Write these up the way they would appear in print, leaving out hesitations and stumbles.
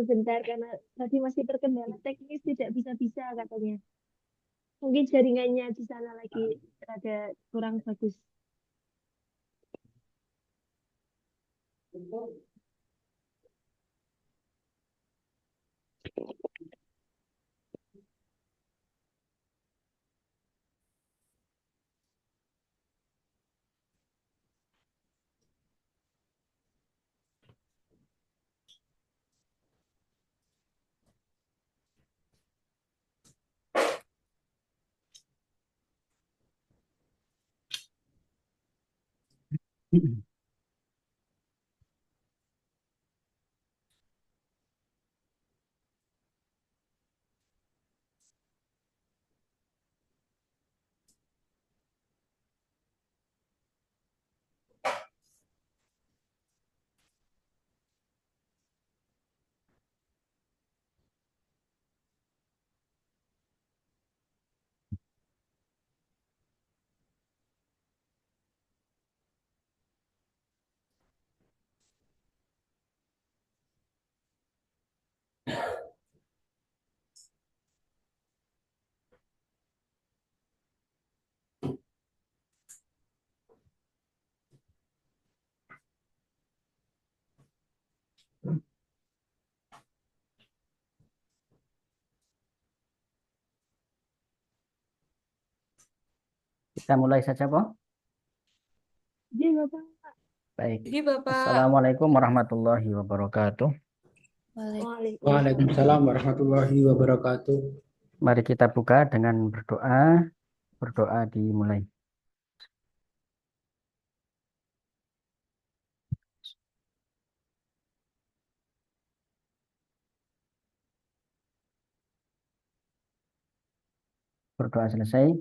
sebentar karena tadi masih terkendala teknis tidak bisa-bisa katanya. Mungkin jaringannya di sana lagi ada kurang bagus. Kita mulai saja, Pak. Dia Bapak. Baik. Jadi Bapak, Assalamualaikum warahmatullahi wabarakatuh. Waalaikumsalam. Waalaikumsalam warahmatullahi wabarakatuh. Mari kita buka dengan berdoa. Berdoa dimulai. Berdoa selesai.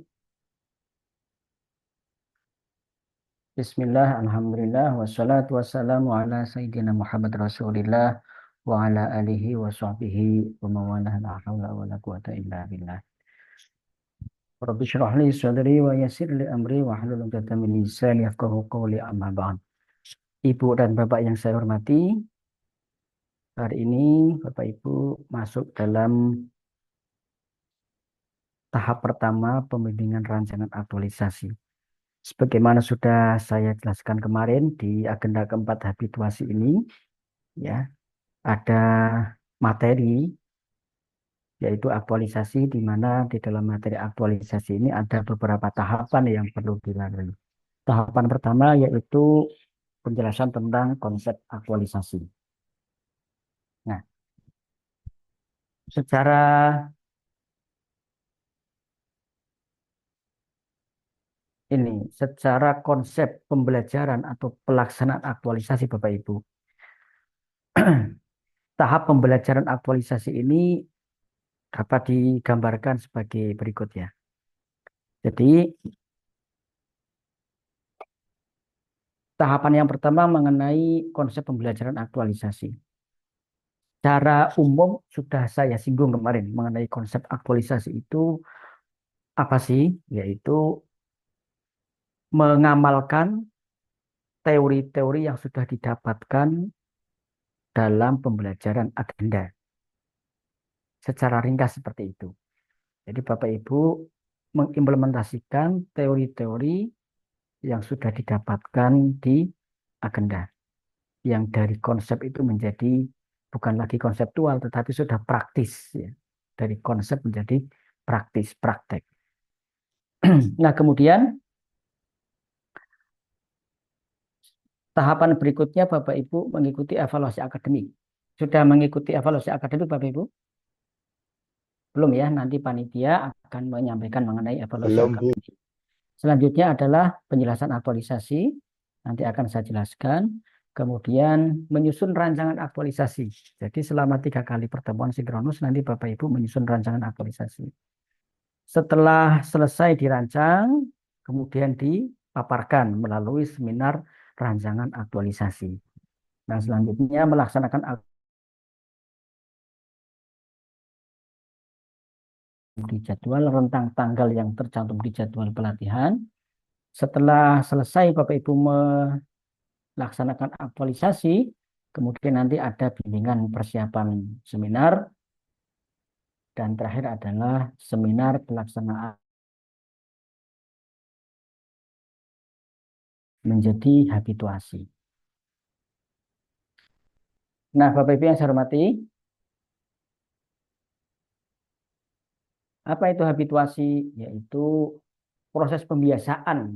Bismillah, alhamdulillah, wassalatu wassalamu ala sayyidina Muhammad Rasulillah wa ala alihi wa sahbihi wa mawalah la hawla wa la quwata illa billah. Rabbi syrah li sadri wa yassir li amri wa hlul 'uqdatam min lisani yafqahu qawli amma ba'd. Ibu dan Bapak yang saya hormati, hari ini Bapak Ibu masuk dalam tahap pertama pembimbingan rancangan aktualisasi. Sebagaimana sudah saya jelaskan kemarin di agenda keempat habituasi ini, ya, ada materi yaitu aktualisasi, di mana di dalam materi aktualisasi ini ada beberapa tahapan yang perlu dilalui. Tahapan pertama yaitu penjelasan tentang konsep aktualisasi. Nah, secara secara konsep pembelajaran atau pelaksanaan aktualisasi Bapak Ibu. Tahap pembelajaran aktualisasi ini dapat digambarkan sebagai berikut ya. Jadi tahapan yang pertama mengenai konsep pembelajaran aktualisasi. Secara umum sudah saya singgung kemarin mengenai konsep aktualisasi itu apa sih? Yaitu mengamalkan teori-teori yang sudah didapatkan dalam pembelajaran agenda. Secara ringkas seperti itu. Jadi Bapak Ibu mengimplementasikan teori-teori yang sudah didapatkan di agenda. Yang dari konsep itu menjadi bukan lagi konseptual tetapi sudah praktis ya. Dari konsep menjadi praktis, praktek. Nah, kemudian tahapan berikutnya Bapak Ibu mengikuti evaluasi akademik. Sudah mengikuti evaluasi akademik Bapak Ibu? Belum ya, nanti panitia akan menyampaikan mengenai evaluasi Belum, Bu. akademik. Selanjutnya adalah penjelasan aktualisasi. Nanti akan saya jelaskan. Kemudian menyusun rancangan aktualisasi. Jadi selama 3 kali pertemuan sinkronus nanti Bapak Ibu menyusun rancangan aktualisasi. Setelah selesai dirancang, kemudian dipaparkan melalui seminar rancangan aktualisasi. Nah, selanjutnya melaksanakan di jadwal rentang tanggal yang tercantum di jadwal pelatihan. Setelah selesai Bapak Ibu melaksanakan aktualisasi, Kemudian nanti ada bimbingan persiapan seminar. Dan terakhir adalah seminar pelaksanaan menjadi habituasi. Nah, Bapak Ibu yang saya hormati, apa itu habituasi? Yaitu proses pembiasaan,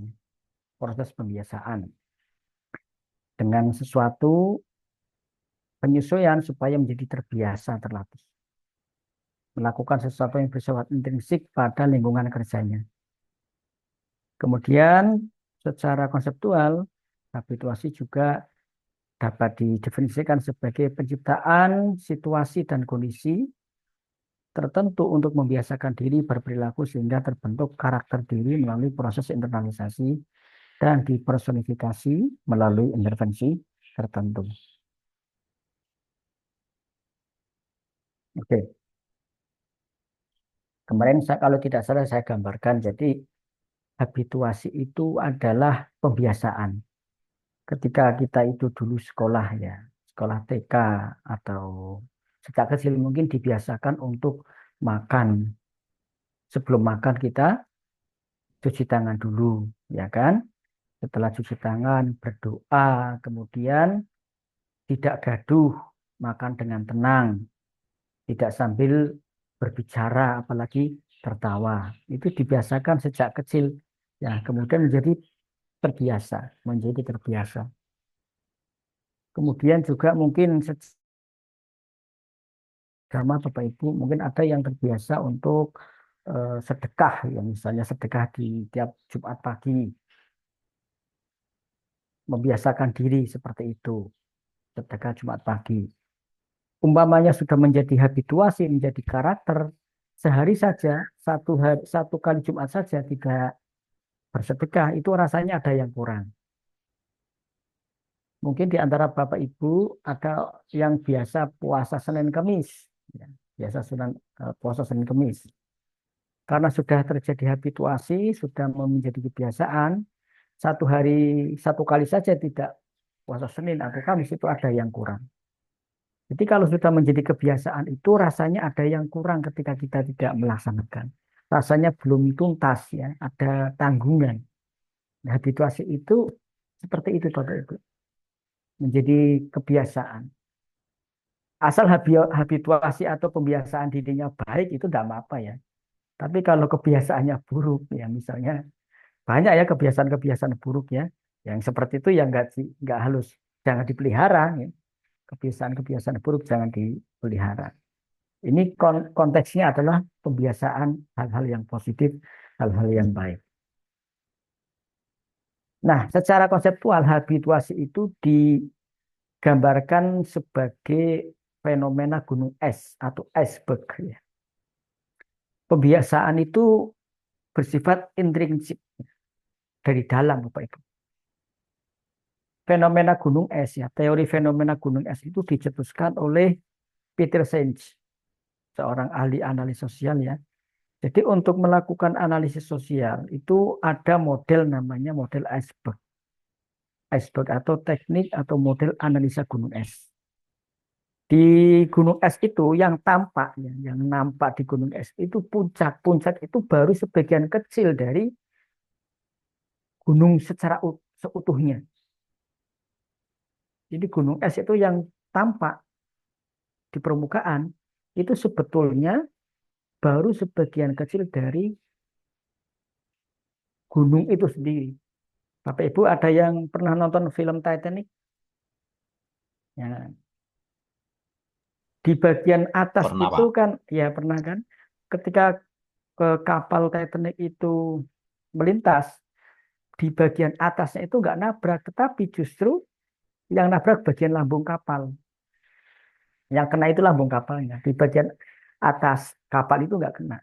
proses pembiasaan dengan sesuatu penyesuaian supaya menjadi terbiasa, terlatih. Melakukan sesuatu yang bersifat intrinsik pada lingkungan kerjanya. Kemudian, secara konseptual, habituasi juga dapat didefinisikan sebagai penciptaan situasi dan kondisi tertentu untuk membiasakan diri berperilaku sehingga terbentuk karakter diri melalui proses internalisasi dan dipersonifikasi melalui intervensi tertentu. Oke, kemarin kalau tidak salah saya gambarkan, jadi habituasi itu adalah pembiasaan. Ketika kita itu dulu sekolah ya, sekolah TK atau sejak kecil mungkin dibiasakan untuk makan. Sebelum makan kita cuci tangan dulu, ya kan? Setelah cuci tangan, berdoa, kemudian tidak gaduh, makan dengan tenang, tidak sambil berbicara, apalagi tertawa. Itu dibiasakan sejak kecil, ya. Kemudian menjadi terbiasa, menjadi terbiasa. Kemudian juga mungkin sama Bapak Ibu, mungkin ada yang terbiasa untuk sedekah, ya misalnya sedekah di tiap Jumat pagi, membiasakan diri seperti itu, sedekah Jumat pagi. Umpamanya sudah menjadi habituasi, menjadi karakter, sehari saja, satu kali Jumat saja tidak bersedekah, itu rasanya ada yang kurang. Mungkin di antara Bapak Ibu ada yang biasa puasa Senin Kamis, ya, biasa puasa Senin Kamis. Karena sudah terjadi habituasi, sudah menjadi kebiasaan, satu hari satu kali saja tidak puasa Senin atau Kamis itu ada yang kurang. Jadi kalau sudah menjadi kebiasaan itu rasanya ada yang kurang ketika kita tidak melaksanakan. Rasanya belum tuntas ya, ada tanggungan. Nah, habituasi itu seperti itu Bapak Ibu. Menjadi kebiasaan. Asal habituasi atau pembiasaan dirinya baik itu tidak apa-apa ya. Tapi kalau kebiasaannya buruk ya misalnya banyak ya kebiasaan-kebiasaan buruk ya. Yang seperti itu yang nggak halus. Jangan dipelihara ya. Kebiasaan-kebiasaan buruk jangan dipelihara. Ini konteksnya adalah pembiasaan hal-hal yang positif, hal-hal yang baik. Nah, secara konseptual habituasi itu digambarkan sebagai fenomena gunung es atau iceberg. Ya. Pembiasaan itu bersifat intrinsik dari dalam, Bapak Ibu. Fenomena gunung es ya, teori fenomena gunung es itu dicetuskan oleh Peter Senge, seorang ahli analisis sosial ya. Jadi untuk melakukan analisis sosial itu ada model namanya model iceberg. Iceberg atau teknik atau model analisa gunung es. Di gunung es itu yang tampak, ya, yang nampak di gunung es itu puncak. Puncak itu baru sebagian kecil dari gunung secara seutuhnya. Jadi gunung es itu yang tampak di permukaan itu sebetulnya baru sebagian kecil dari gunung itu sendiri. Bapak Ibu ada yang pernah nonton film Titanic? Ya, di bagian atas Pernah, itu Pak. kan, ya pernah kan, ketika ke kapal Titanic itu melintas, di bagian atasnya itu nggak nabrak, tetapi justru yang nabrak bagian lambung kapal. Yang kena itu lambung kapalnya. Di bagian atas kapal itu nggak kena.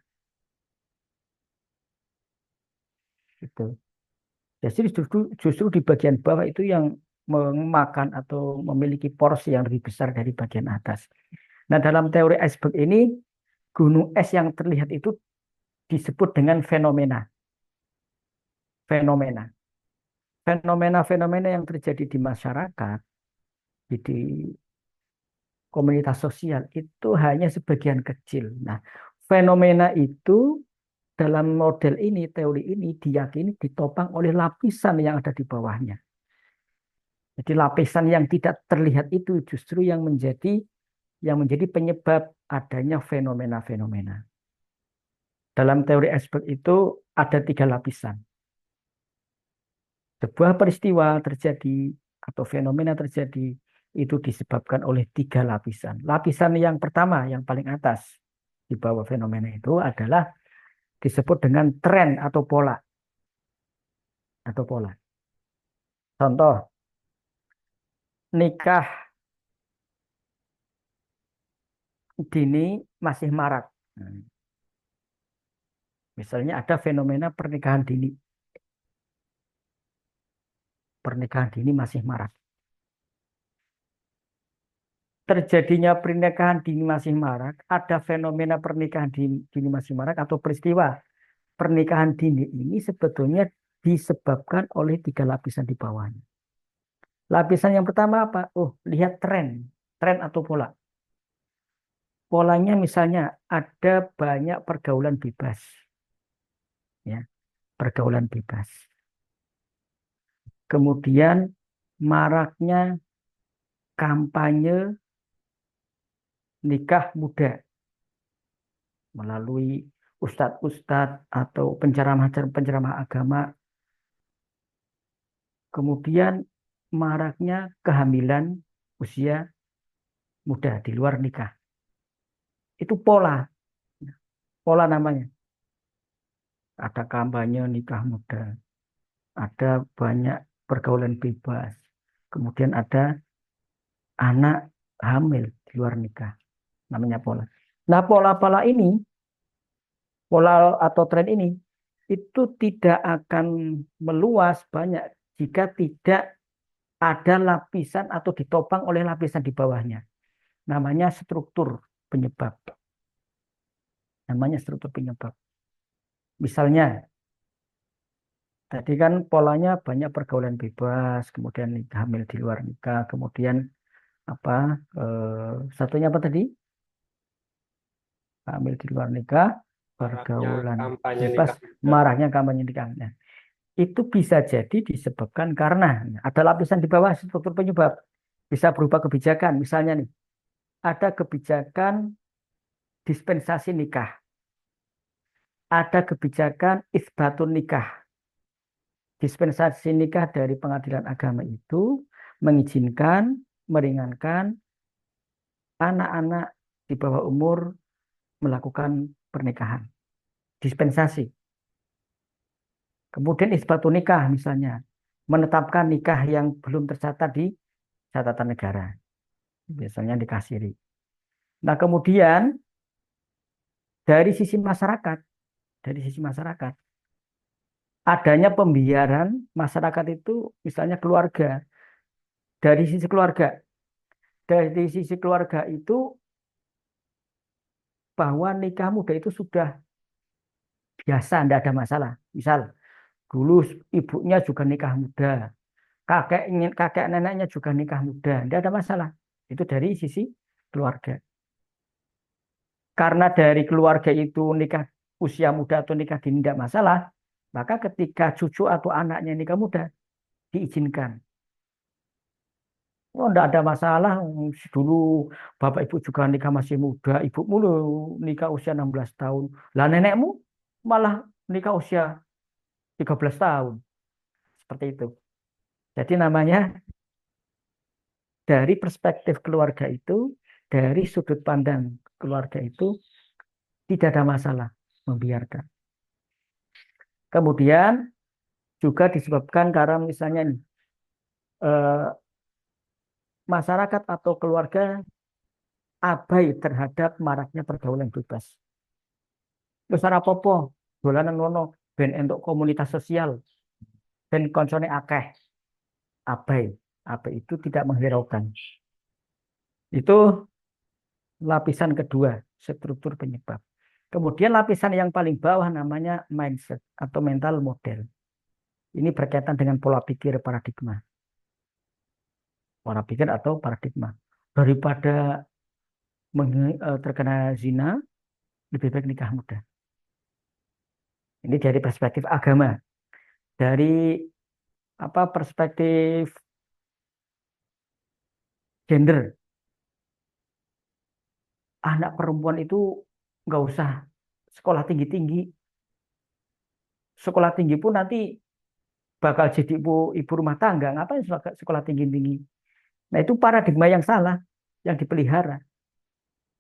Gitu. Jadi justru di bagian bawah itu yang memakan atau memiliki porsi yang lebih besar dari bagian atas. Nah, dalam teori iceberg ini, gunung es yang terlihat itu disebut dengan fenomena. Fenomena. Fenomena-fenomena yang terjadi di masyarakat di komunitas sosial itu hanya sebagian kecil. Nah, fenomena itu dalam model ini, teori ini diyakini ditopang oleh lapisan yang ada di bawahnya. Jadi lapisan yang tidak terlihat itu justru yang menjadi penyebab adanya fenomena-fenomena. Dalam teori iceberg itu ada 3 lapisan. Sebuah peristiwa terjadi atau fenomena terjadi itu disebabkan oleh 3 lapisan. Lapisan yang pertama, yang paling atas di bawah fenomena itu adalah disebut dengan tren atau pola. Contoh, nikah dini masih marak. Misalnya ada fenomena pernikahan dini. Pernikahan dini masih marak. Terjadinya pernikahan dini masih marak, ada fenomena pernikahan dini masih marak atau peristiwa pernikahan dini ini sebetulnya disebabkan oleh 3 lapisan di bawahnya. Lapisan yang pertama apa? Oh, lihat tren atau pola. Polanya misalnya ada banyak pergaulan bebas. Ya, pergaulan bebas. Kemudian maraknya kampanye nikah muda melalui ustadz-ustadz atau penceramah agama. Kemudian maraknya kehamilan usia muda di luar nikah. Itu pola namanya. Ada kampanye nikah muda, ada banyak pergaulan bebas, kemudian ada anak hamil di luar nikah, namanya pola. Nah, pola-pola ini, pola atau tren ini, itu tidak akan meluas banyak jika tidak ada lapisan atau ditopang oleh lapisan di bawahnya. Namanya struktur penyebab. Misalnya, tadi kan polanya banyak pergaulan bebas, kemudian hamil di luar nikah, kemudian apa? Satunya apa tadi? Hamil di luar nikah, pergaulan kampanye bebas, nikah muda. maraknya kampanye nikah. Nah, itu bisa jadi disebabkan karena ada lapisan di bawah struktur penyebab. Bisa berupa kebijakan, misalnya nih, ada kebijakan dispensasi nikah, ada kebijakan isbatun nikah. Dispensasi nikah dari pengadilan agama itu mengizinkan, meringankan anak-anak di bawah umur melakukan pernikahan. Dispensasi. Kemudian isbatun nikah misalnya, menetapkan nikah yang belum tercatat di catatan negara. Biasanya dikasiri. Nah, kemudian dari sisi masyarakat, adanya pembiaran masyarakat itu misalnya keluarga. Dari sisi keluarga itu bahwa nikah muda itu sudah biasa, tidak ada masalah. Misal dulu ibunya juga nikah muda, kakek neneknya juga nikah muda, tidak ada masalah. Itu dari sisi keluarga. Karena dari keluarga itu nikah usia muda atau nikah dini tidak masalah, maka ketika cucu atau anaknya nikah muda diizinkan. Oh, enggak ada masalah. Dulu bapak ibu juga nikah masih muda, ibu mulu nikah usia 16 tahun. Lah nenekmu malah nikah usia 13 tahun. Seperti itu. Jadi namanya dari perspektif keluarga itu, dari sudut pandang keluarga itu tidak ada masalah membiarkan. Kemudian juga disebabkan karena misalnya nih, masyarakat atau keluarga abai terhadap maraknya pergaulan bebas. Besar apa-apa, dolanan ngono, ben entuk komunitas sosial, ben koncone akeh, abai. Abai itu tidak menghiraukan. Itu lapisan kedua, struktur penyebab. Kemudian lapisan yang paling bawah namanya mindset atau mental model. Ini berkaitan dengan pola pikir paradigma. pola pikir atau paradigma. Daripada terkena zina, lebih baik nikah muda. Ini dari perspektif agama. Dari perspektif gender, anak perempuan itu nggak usah sekolah tinggi-tinggi. Sekolah tinggi pun nanti bakal jadi ibu rumah tangga. Ngapain sekolah tinggi-tinggi? Nah, itu paradigma yang salah, yang dipelihara.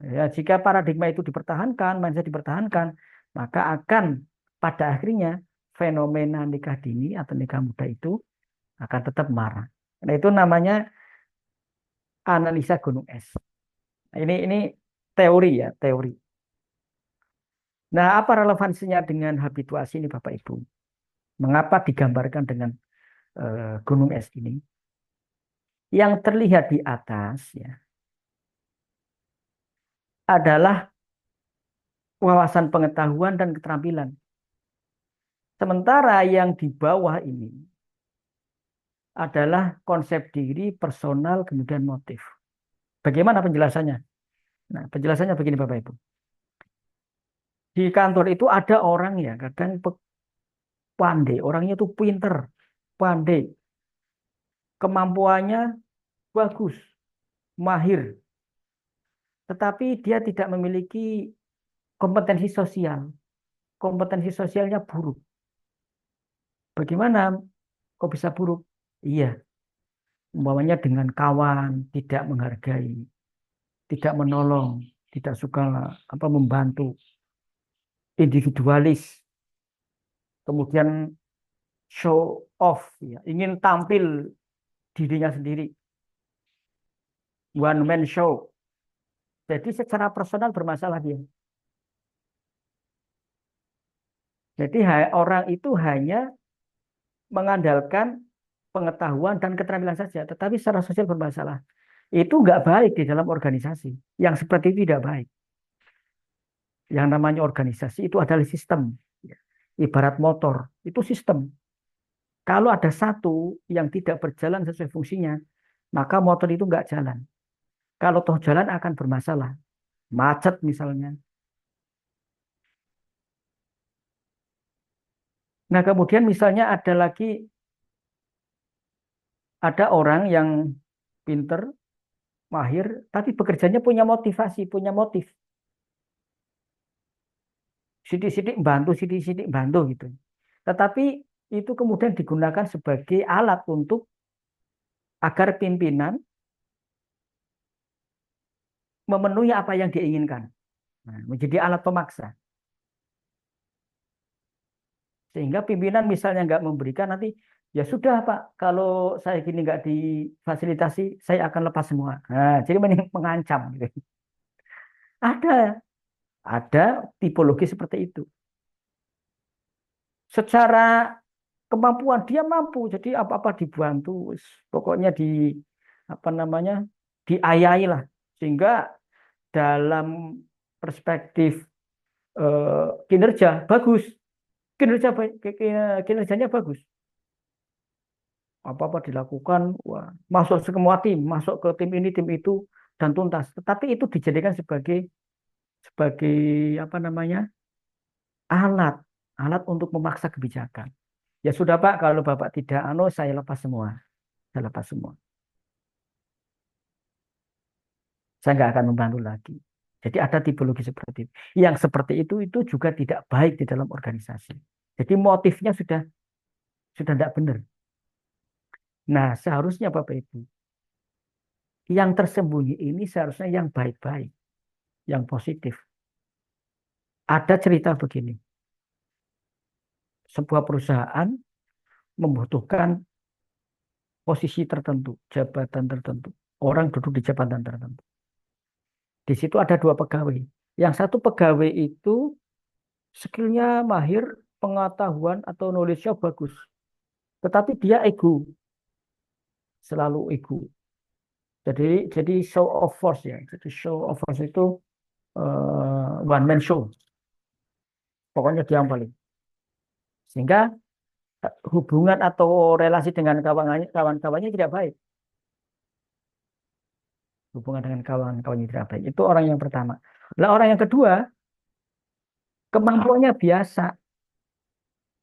Ya, jika paradigma itu dipertahankan, mindset dipertahankan, maka akan pada akhirnya fenomena nikah dini atau nikah muda itu akan tetap marah. Nah, itu namanya analisa gunung es. Nah, ini teori ya, teori. Nah, apa relevansinya dengan habituasi ini Bapak Ibu? Mengapa digambarkan dengan gunung es ini? Yang terlihat di atas ya adalah wawasan pengetahuan dan keterampilan. Sementara yang di bawah ini adalah konsep diri, personal, kemudian motif. Bagaimana penjelasannya? Nah, penjelasannya begini Bapak Ibu. Di kantor itu ada orang ya, kadang pandai, orangnya tuh pinter, pandai, kemampuannya bagus, mahir, tetapi dia tidak memiliki kompetensi sosial. Kompetensi sosialnya buruk. Bagaimana kok bisa buruk? Iya, umpamanya dengan kawan tidak menghargai, tidak menolong, tidak suka membantu, individualis, kemudian show off, ya, ingin tampil dirinya sendiri, one man show. Jadi secara personal bermasalah dia. Jadi orang itu hanya mengandalkan pengetahuan dan keterampilan saja, tetapi secara sosial bermasalah. Itu nggak baik di dalam organisasi. Yang seperti itu tidak baik. Yang namanya organisasi itu adalah sistem. Ibarat motor, itu sistem. Kalau ada satu yang tidak berjalan sesuai fungsinya, maka motor itu nggak jalan. Kalau toh jalan akan bermasalah. Macet misalnya. Nah, kemudian misalnya ada orang yang pinter, mahir, tapi bekerjanya punya motivasi, punya motif. Sidik-sidik bantu, sidik-sidik bantu gitu. Tetapi itu kemudian digunakan sebagai alat untuk agar pimpinan memenuhi apa yang diinginkan. Nah, menjadi alat pemaksa. Sehingga pimpinan misalnya nggak memberikan nanti, ya sudah Pak, kalau saya gini nggak difasilitasi, saya akan lepas semua. Nah, jadi mengancam gitu. Ada, ada tipologi seperti itu. Secara kemampuan dia mampu, jadi apa-apa dibantu, pokoknya apa namanya diayahi lah, sehingga dalam perspektif kinerja bagus, kinerjanya bagus, apa-apa dilakukan, wah, masuk semua tim, masuk ke tim ini tim itu dan tuntas. Tetapi itu dijadikan sebagai sebagai apa namanya alat alat untuk memaksa kebijakan. Ya sudah Pak, kalau Bapak tidak saya lepas semua, saya lepas semua. Saya nggak akan membantu lagi. Jadi ada tipologi seperti itu. Yang seperti itu juga tidak baik di dalam organisasi. Jadi motifnya sudah tidak benar. Nah, seharusnya Bapak Ibu, yang tersembunyi ini seharusnya yang baik-baik, yang positif. Ada cerita begini. Sebuah perusahaan membutuhkan posisi tertentu, jabatan tertentu. Orang duduk di jabatan tertentu. Di situ ada dua pegawai. Yang satu pegawai itu skillnya mahir, pengetahuan atau knowledge-nya bagus. Tetapi dia ego, selalu ego. Jadi show of force ya. Jadi show of force itu one man show. Pokoknya dia yang paling. Sehingga hubungan atau relasi dengan kawan-kawannya tidak baik. hubungan dengan kawan-kawannya tidak baik. Itu orang yang pertama. Lah orang yang kedua, kemampuannya biasa,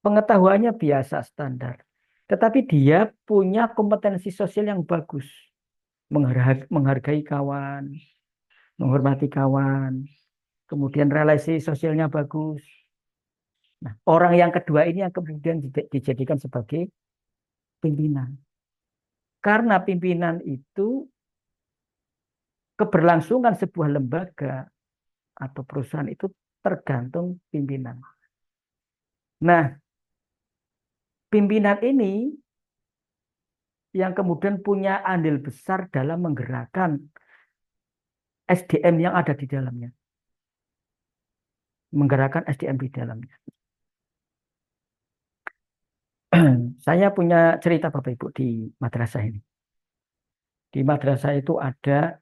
pengetahuannya biasa standar. Tetapi dia punya kompetensi sosial yang bagus. Menghargai kawan, menghormati kawan, kemudian relasi sosialnya bagus. Nah, orang yang kedua ini yang kemudian dijadikan sebagai pimpinan. Karena pimpinan itu keberlangsungan sebuah lembaga atau perusahaan itu tergantung pimpinan. Nah, pimpinan ini yang kemudian punya andil besar dalam menggerakkan SDM yang ada di dalamnya. Menggerakkan SDM di dalamnya. Saya punya cerita Bapak Ibu di madrasah ini. Di madrasah itu ada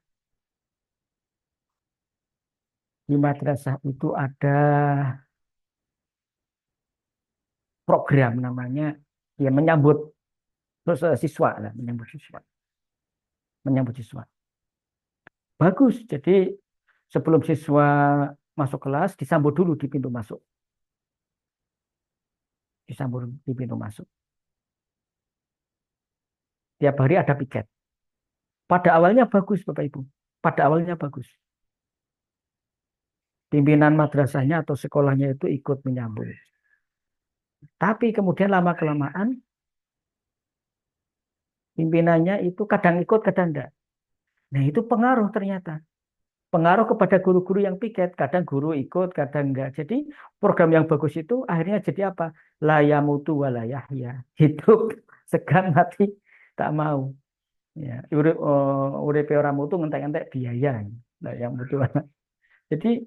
program namanya ya menyambut siswa lah, menyambut siswa. Bagus. Jadi sebelum siswa masuk kelas disambut dulu di pintu masuk. Disambut di pintu masuk. Tiap hari ada piket. Pada awalnya bagus Bapak Ibu. Pada awalnya bagus. Pimpinan madrasahnya atau sekolahnya itu ikut menyambut. Tapi kemudian lama-kelamaan pimpinannya itu kadang ikut, kadang enggak. Nah itu pengaruh ternyata. Pengaruh kepada guru-guru yang piket. Kadang guru ikut, kadang enggak. Jadi program yang bagus itu akhirnya jadi apa? La yamutu wa la yahya. Hidup segan mati tak mau. Ya, uripe ora mutu ngentek-ngentek biaya. Lah yang mutu. Jadi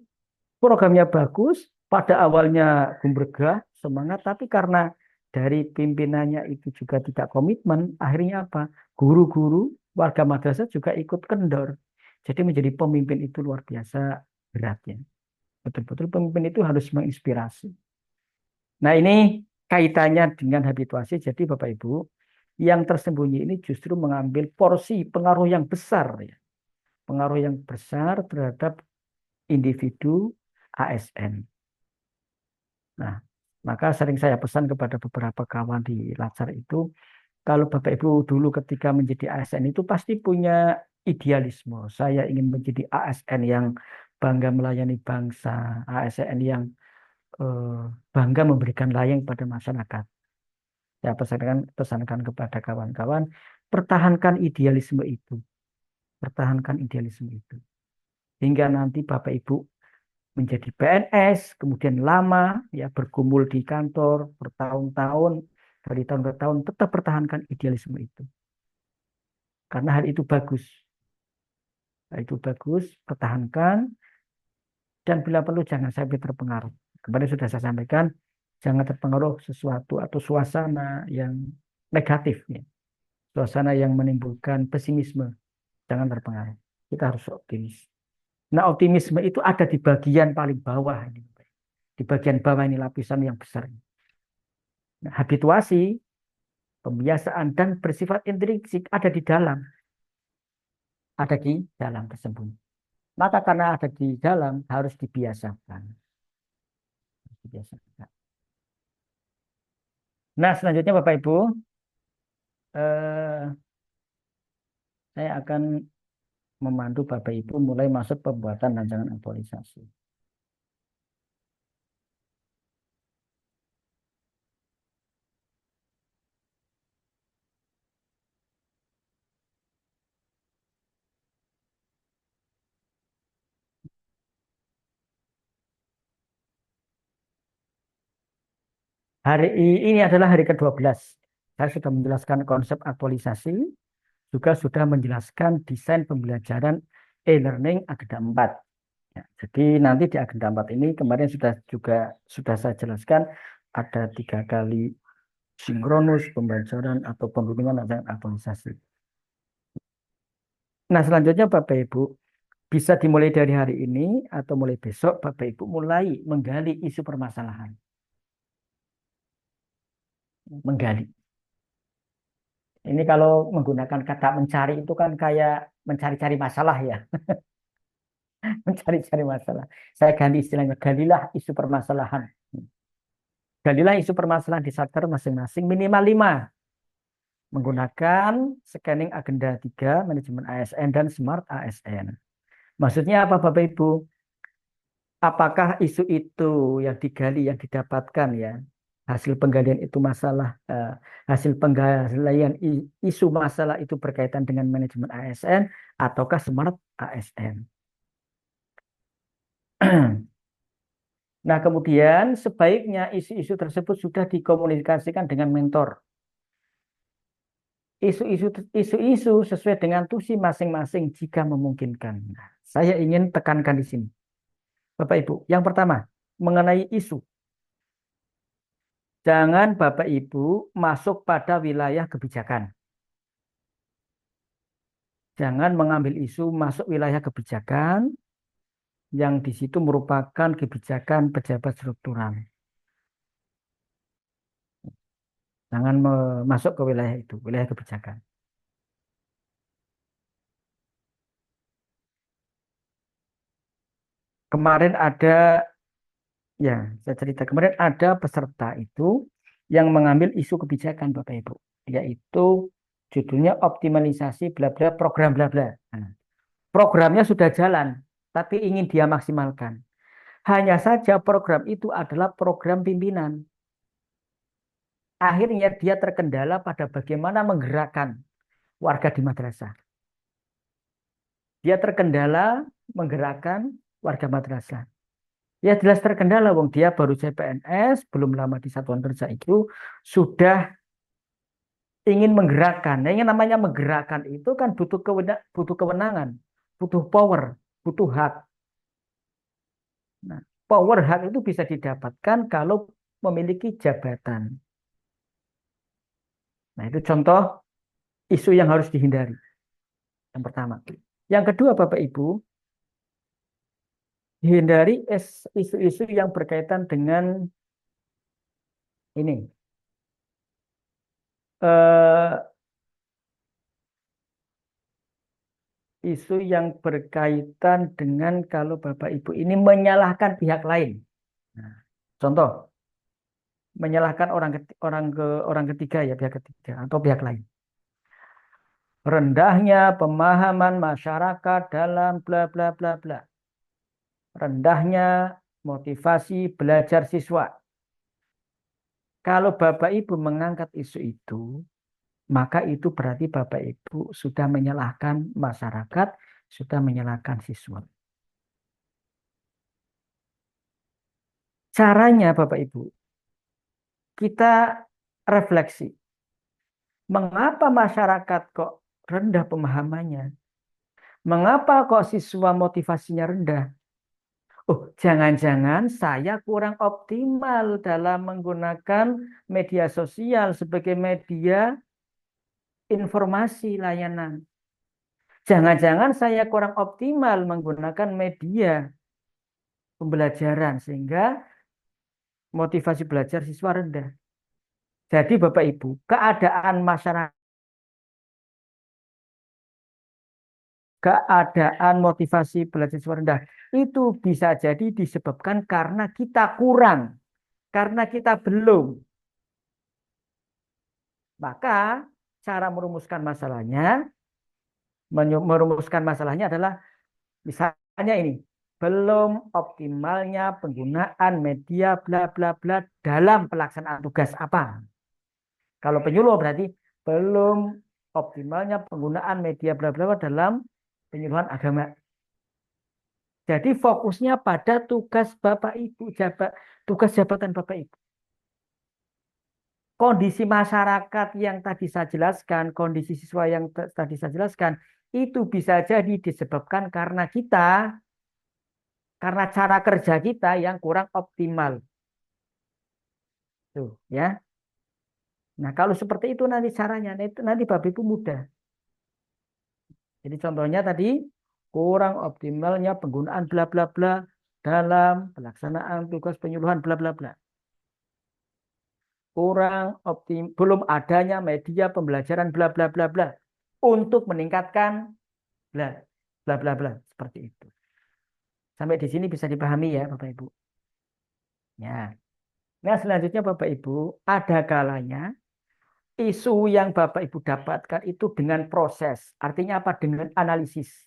programnya bagus, pada awalnya gumregah, semangat, tapi karena dari pimpinannya itu juga tidak komitmen, akhirnya apa? Guru-guru, warga madrasah juga ikut kendor. Jadi menjadi pemimpin itu luar biasa beratnya. Betul-betul pemimpin itu harus menginspirasi. Nah ini kaitannya dengan habituasi. Jadi Bapak Ibu, yang tersembunyi ini justru mengambil porsi pengaruh yang besar, ya. Pengaruh yang besar terhadap individu ASN. Nah, maka sering saya pesan kepada beberapa kawan di Latsar itu, kalau Bapak Ibu dulu ketika menjadi ASN itu pasti punya idealisme. Saya ingin menjadi ASN yang bangga melayani bangsa, ASN yang eh, bangga memberikan layanan pada masyarakat. Saya pesankan kepada kawan-kawan, pertahankan idealisme itu. Pertahankan idealisme itu. Hingga nanti Bapak Ibu menjadi PNS, kemudian lama ya bergumul di kantor bertahun-tahun, dari tahun ke tahun tetap pertahankan idealisme itu. Karena hal itu bagus. Hal itu bagus, pertahankan dan bila perlu jangan sampai terpengaruh. Kemarin sudah saya sampaikan, jangan terpengaruh sesuatu atau suasana yang negatif ya. Suasana yang menimbulkan pesimisme, jangan terpengaruh. Kita harus optimis. Nah, optimisme itu ada di bagian paling bawah ini. Di bagian bawah ini lapisan yang besar. Nah, habituasi, pembiasaan dan bersifat intrinsik ada di dalam. Ada di dalam tersembunyi. Maka karena ada di dalam harus dibiasakan. Dibiasakan. Nah, selanjutnya Bapak Ibu, eh, saya akan memandu Bapak Ibu mulai masuk pembuatan rancangan aktualisasi. Hari ini adalah hari ke-12. Saya sudah menjelaskan konsep aktualisasi, juga sudah menjelaskan desain pembelajaran e-learning agenda 4. Ya, jadi nanti di agenda 4 ini kemarin sudah saya jelaskan ada 3 kali sinkronus, pembelajaran atau pembimbingan dan aktualisasi. Nah selanjutnya Bapak Ibu bisa dimulai dari hari ini atau mulai besok Bapak Ibu mulai menggali isu permasalahan. Menggali. Ini kalau menggunakan kata mencari itu kan kayak mencari-cari masalah ya, mencari-cari masalah. Saya ganti istilahnya, galilah isu permasalahan. Galilah isu permasalahan di sektor masing-masing minimal 5 menggunakan scanning agenda 3, manajemen ASN dan smart ASN. Maksudnya apa Bapak Ibu? Apakah isu itu yang digali, yang didapatkan ya, hasil penggalian itu hasil penggalian isu masalah itu berkaitan dengan manajemen ASN ataukah smart ASN. Nah, kemudian sebaiknya isu-isu tersebut sudah dikomunikasikan dengan mentor. Isu-isu sesuai dengan tusi masing-masing jika memungkinkan. Nah, saya ingin tekankan di sini. Bapak Ibu, yang pertama, mengenai isu. Jangan Bapak Ibu masuk pada wilayah kebijakan. Jangan mengambil isu masuk wilayah kebijakan yang di situ merupakan kebijakan pejabat struktural. Jangan masuk ke wilayah itu, wilayah kebijakan. Kemarin ada, ya saya cerita, kemarin ada peserta itu yang mengambil isu kebijakan Bapak Ibu, yaitu judulnya optimalisasi bla bla program bla bla. Nah, programnya sudah jalan, tapi ingin dia maksimalkan. Hanya saja program itu adalah program pimpinan. Akhirnya dia terkendala pada bagaimana menggerakkan warga di madrasah. Dia terkendala menggerakkan warga madrasah. Ya jelas terkendala, wong dia baru CPNS, belum lama di satuan kerja itu sudah ingin menggerakkan. Nah, yang namanya menggerakkan itu kan butuh kewenangan, butuh power, butuh hak. Nah, power hak itu bisa didapatkan kalau memiliki jabatan. Nah, itu contoh isu yang harus dihindari. Yang pertama. Yang kedua, Bapak Ibu, hindari isu-isu yang berkaitan dengan ini. Isu yang berkaitan dengan kalau Bapak Ibu ini menyalahkan pihak lain. Nah, contoh, menyalahkan orang ketiga ya, pihak ketiga atau pihak lain. Rendahnya pemahaman masyarakat dalam bla bla bla bla. Rendahnya motivasi belajar siswa. Kalau Bapak Ibu mengangkat isu itu, maka itu berarti Bapak Ibu sudah menyalahkan masyarakat, sudah menyalahkan siswa. Caranya Bapak Ibu, kita refleksi. Mengapa masyarakat kok rendah pemahamannya? Mengapa kok siswa motivasinya rendah? Oh, jangan-jangan saya kurang optimal dalam menggunakan media sosial sebagai media informasi layanan. Jangan-jangan saya kurang optimal menggunakan media pembelajaran sehingga motivasi belajar siswa rendah. Jadi Bapak Ibu, keadaan motivasi belajar siswa rendah itu bisa jadi disebabkan karena kita kurang, karena kita belum. Maka cara merumuskan masalahnya adalah misalnya ini, belum optimalnya penggunaan media bla bla bla dalam pelaksanaan tugas apa. Kalau penyuluh berarti belum optimalnya penggunaan media bla bla bla dalam penyuluhan agama. Jadi fokusnya pada tugas Bapak Ibu, tugas jabatan Bapak Ibu. Kondisi masyarakat yang tadi saya jelaskan, kondisi siswa yang tadi saya jelaskan, itu bisa jadi disebabkan karena karena cara kerja kita yang kurang optimal. Tuh, ya. Nah, kalau seperti itu nanti caranya, nanti Bapak Ibu mudah. Jadi contohnya tadi, kurang optimalnya penggunaan bla bla bla dalam pelaksanaan tugas penyuluhan bla bla bla. Belum adanya media pembelajaran bla bla bla bla untuk meningkatkan bla bla bla bla seperti itu. Sampai di sini bisa dipahami ya Bapak Ibu. Ya. Nah, selanjutnya Bapak Ibu, ada kalanya isu yang Bapak Ibu dapatkan itu dengan proses. Artinya apa? Dengan analisis.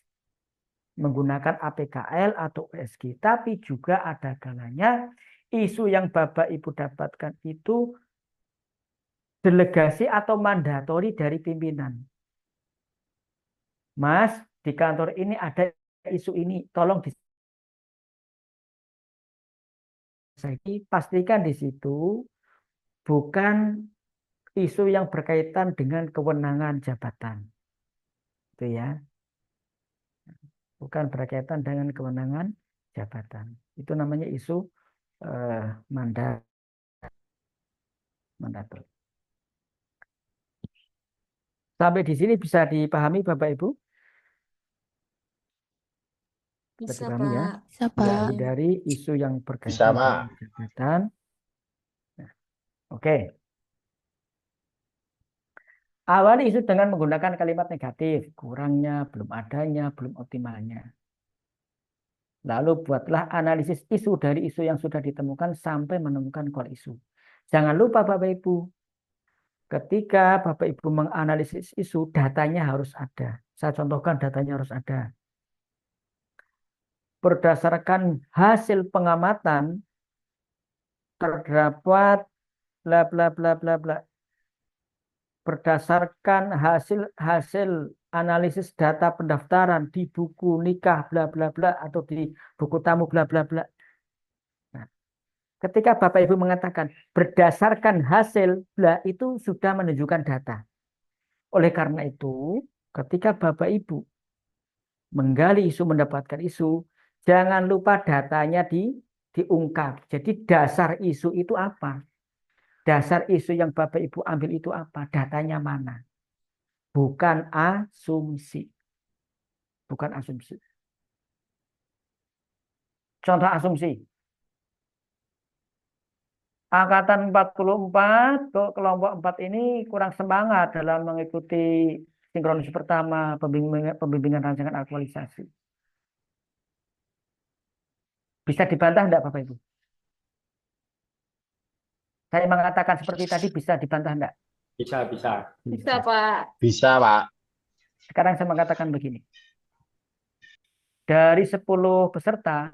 Menggunakan APKL atau USG. Tapi juga ada kalanya isu yang Bapak Ibu dapatkan itu delegasi atau mandatori dari pimpinan. Mas, di kantor ini ada isu ini, tolong pastikan di situ bukan isu yang berkaitan dengan kewenangan jabatan. Itu ya. Bukan berkaitan dengan kewenangan jabatan. Itu namanya isu mandatori. Sampai di sini bisa dipahami Bapak Ibu? Bisa Bisa, dipahami ya? Pak. Bisa, Ya, Pak. dari isu yang Bisa, berkaitan Pak. dengan jabatan. Nah, oke. Awali isu dengan menggunakan kalimat negatif, kurangnya, belum adanya, belum optimalnya. Lalu buatlah analisis isu dari isu yang sudah ditemukan sampai menemukan core isu. Jangan lupa Bapak Ibu, ketika Bapak Ibu menganalisis isu, datanya harus ada. Saya contohkan datanya harus ada. Berdasarkan hasil pengamatan, terdapat bla bla bla bla bla. Berdasarkan hasil analisis data pendaftaran di buku nikah bla bla bla atau di buku tamu bla bla bla. Nah, ketika Bapak Ibu mengatakan berdasarkan hasil bla itu sudah menunjukkan data. Oleh karena itu, ketika Bapak Ibu menggali isu mendapatkan isu, jangan lupa datanya diungkap. Jadi dasar isu itu apa? Dasar isu yang Bapak Ibu ambil itu apa? Datanya mana? Bukan asumsi. Bukan asumsi. Contoh asumsi. Angkatan 44, kelompok 4 ini kurang semangat dalam mengikuti sinkronis pertama pembimbingan rancangan aktualisasi. Bisa dibantah enggak Bapak Ibu? Saya mengatakan seperti tadi bisa dibantah enggak? Bisa. Bisa, Pak. Bisa, Pak. Sekarang saya mengatakan begini. Dari 10 peserta,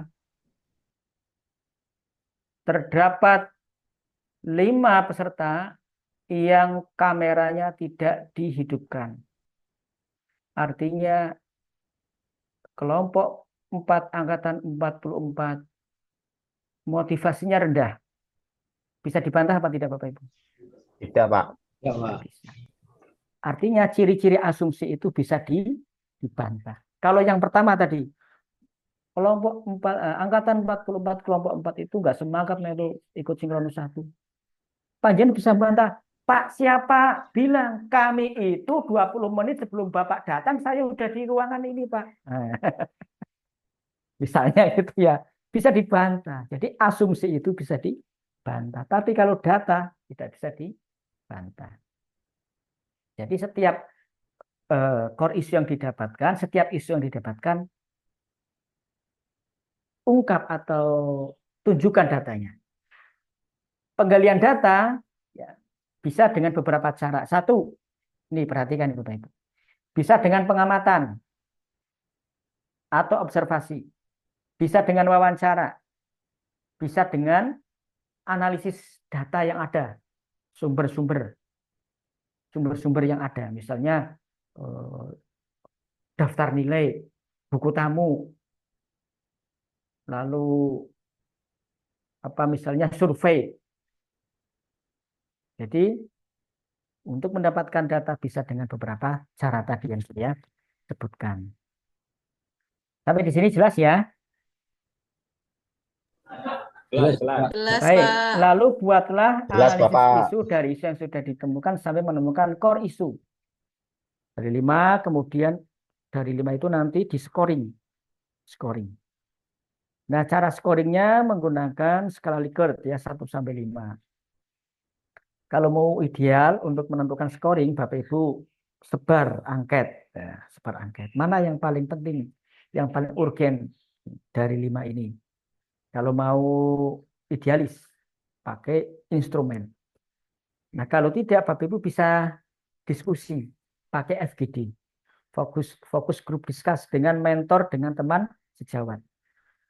terdapat 5 peserta yang kameranya tidak dihidupkan. Artinya kelompok 4 angkatan 44 motivasinya rendah. Bisa dibantah apa tidak Bapak Ibu? Tidak, Pak. Ya, Tidak Pak. bisa. Artinya ciri-ciri asumsi itu bisa dibantah. Kalau yang pertama tadi, kelompok 4, angkatan 44 kelompok 4 itu nggak semangat melu ikut sinkronis 1. Panjen bisa bantah, Pak siapa bilang kami itu 20 menit sebelum Bapak datang saya udah di ruangan ini Pak. Misalnya itu ya bisa dibantah. Jadi asumsi itu bisa dibantah. Tapi kalau data tidak bisa dibantah. Jadi setiap core isu yang didapatkan, setiap isu yang didapatkan, ungkap atau tunjukkan datanya. Penggalian data ya, bisa dengan beberapa cara. Satu, ini perhatikan Ibu Bapak. Bisa dengan pengamatan atau observasi. Bisa dengan wawancara. Bisa dengan analisis data yang ada. Sumber-sumber yang ada. Misalnya daftar nilai, buku tamu, lalu apa misalnya survei. Jadi untuk mendapatkan data bisa dengan beberapa cara tadi yang saya sebutkan. Sampai di sini jelas ya? Jelas. Jelas, Baik, Pak. lalu buatlah Jelas, analisis Bapak. isu dari isu yang sudah ditemukan sampai menemukan core isu. Dari 5, kemudian dari 5 itu nanti di scoring. Nah, cara scoringnya menggunakan skala Likert ya 1 sampai 5. Kalau mau ideal untuk menentukan scoring, Bapak Ibu sebar angket. Ya, sebar angket. Mana yang paling penting, yang paling urgen dari 5 ini? Kalau mau idealis, pakai instrumen. Nah, kalau tidak, Bapak Ibu bisa diskusi, pakai FGD. Fokus grup diskus dengan mentor, dengan teman sejawat.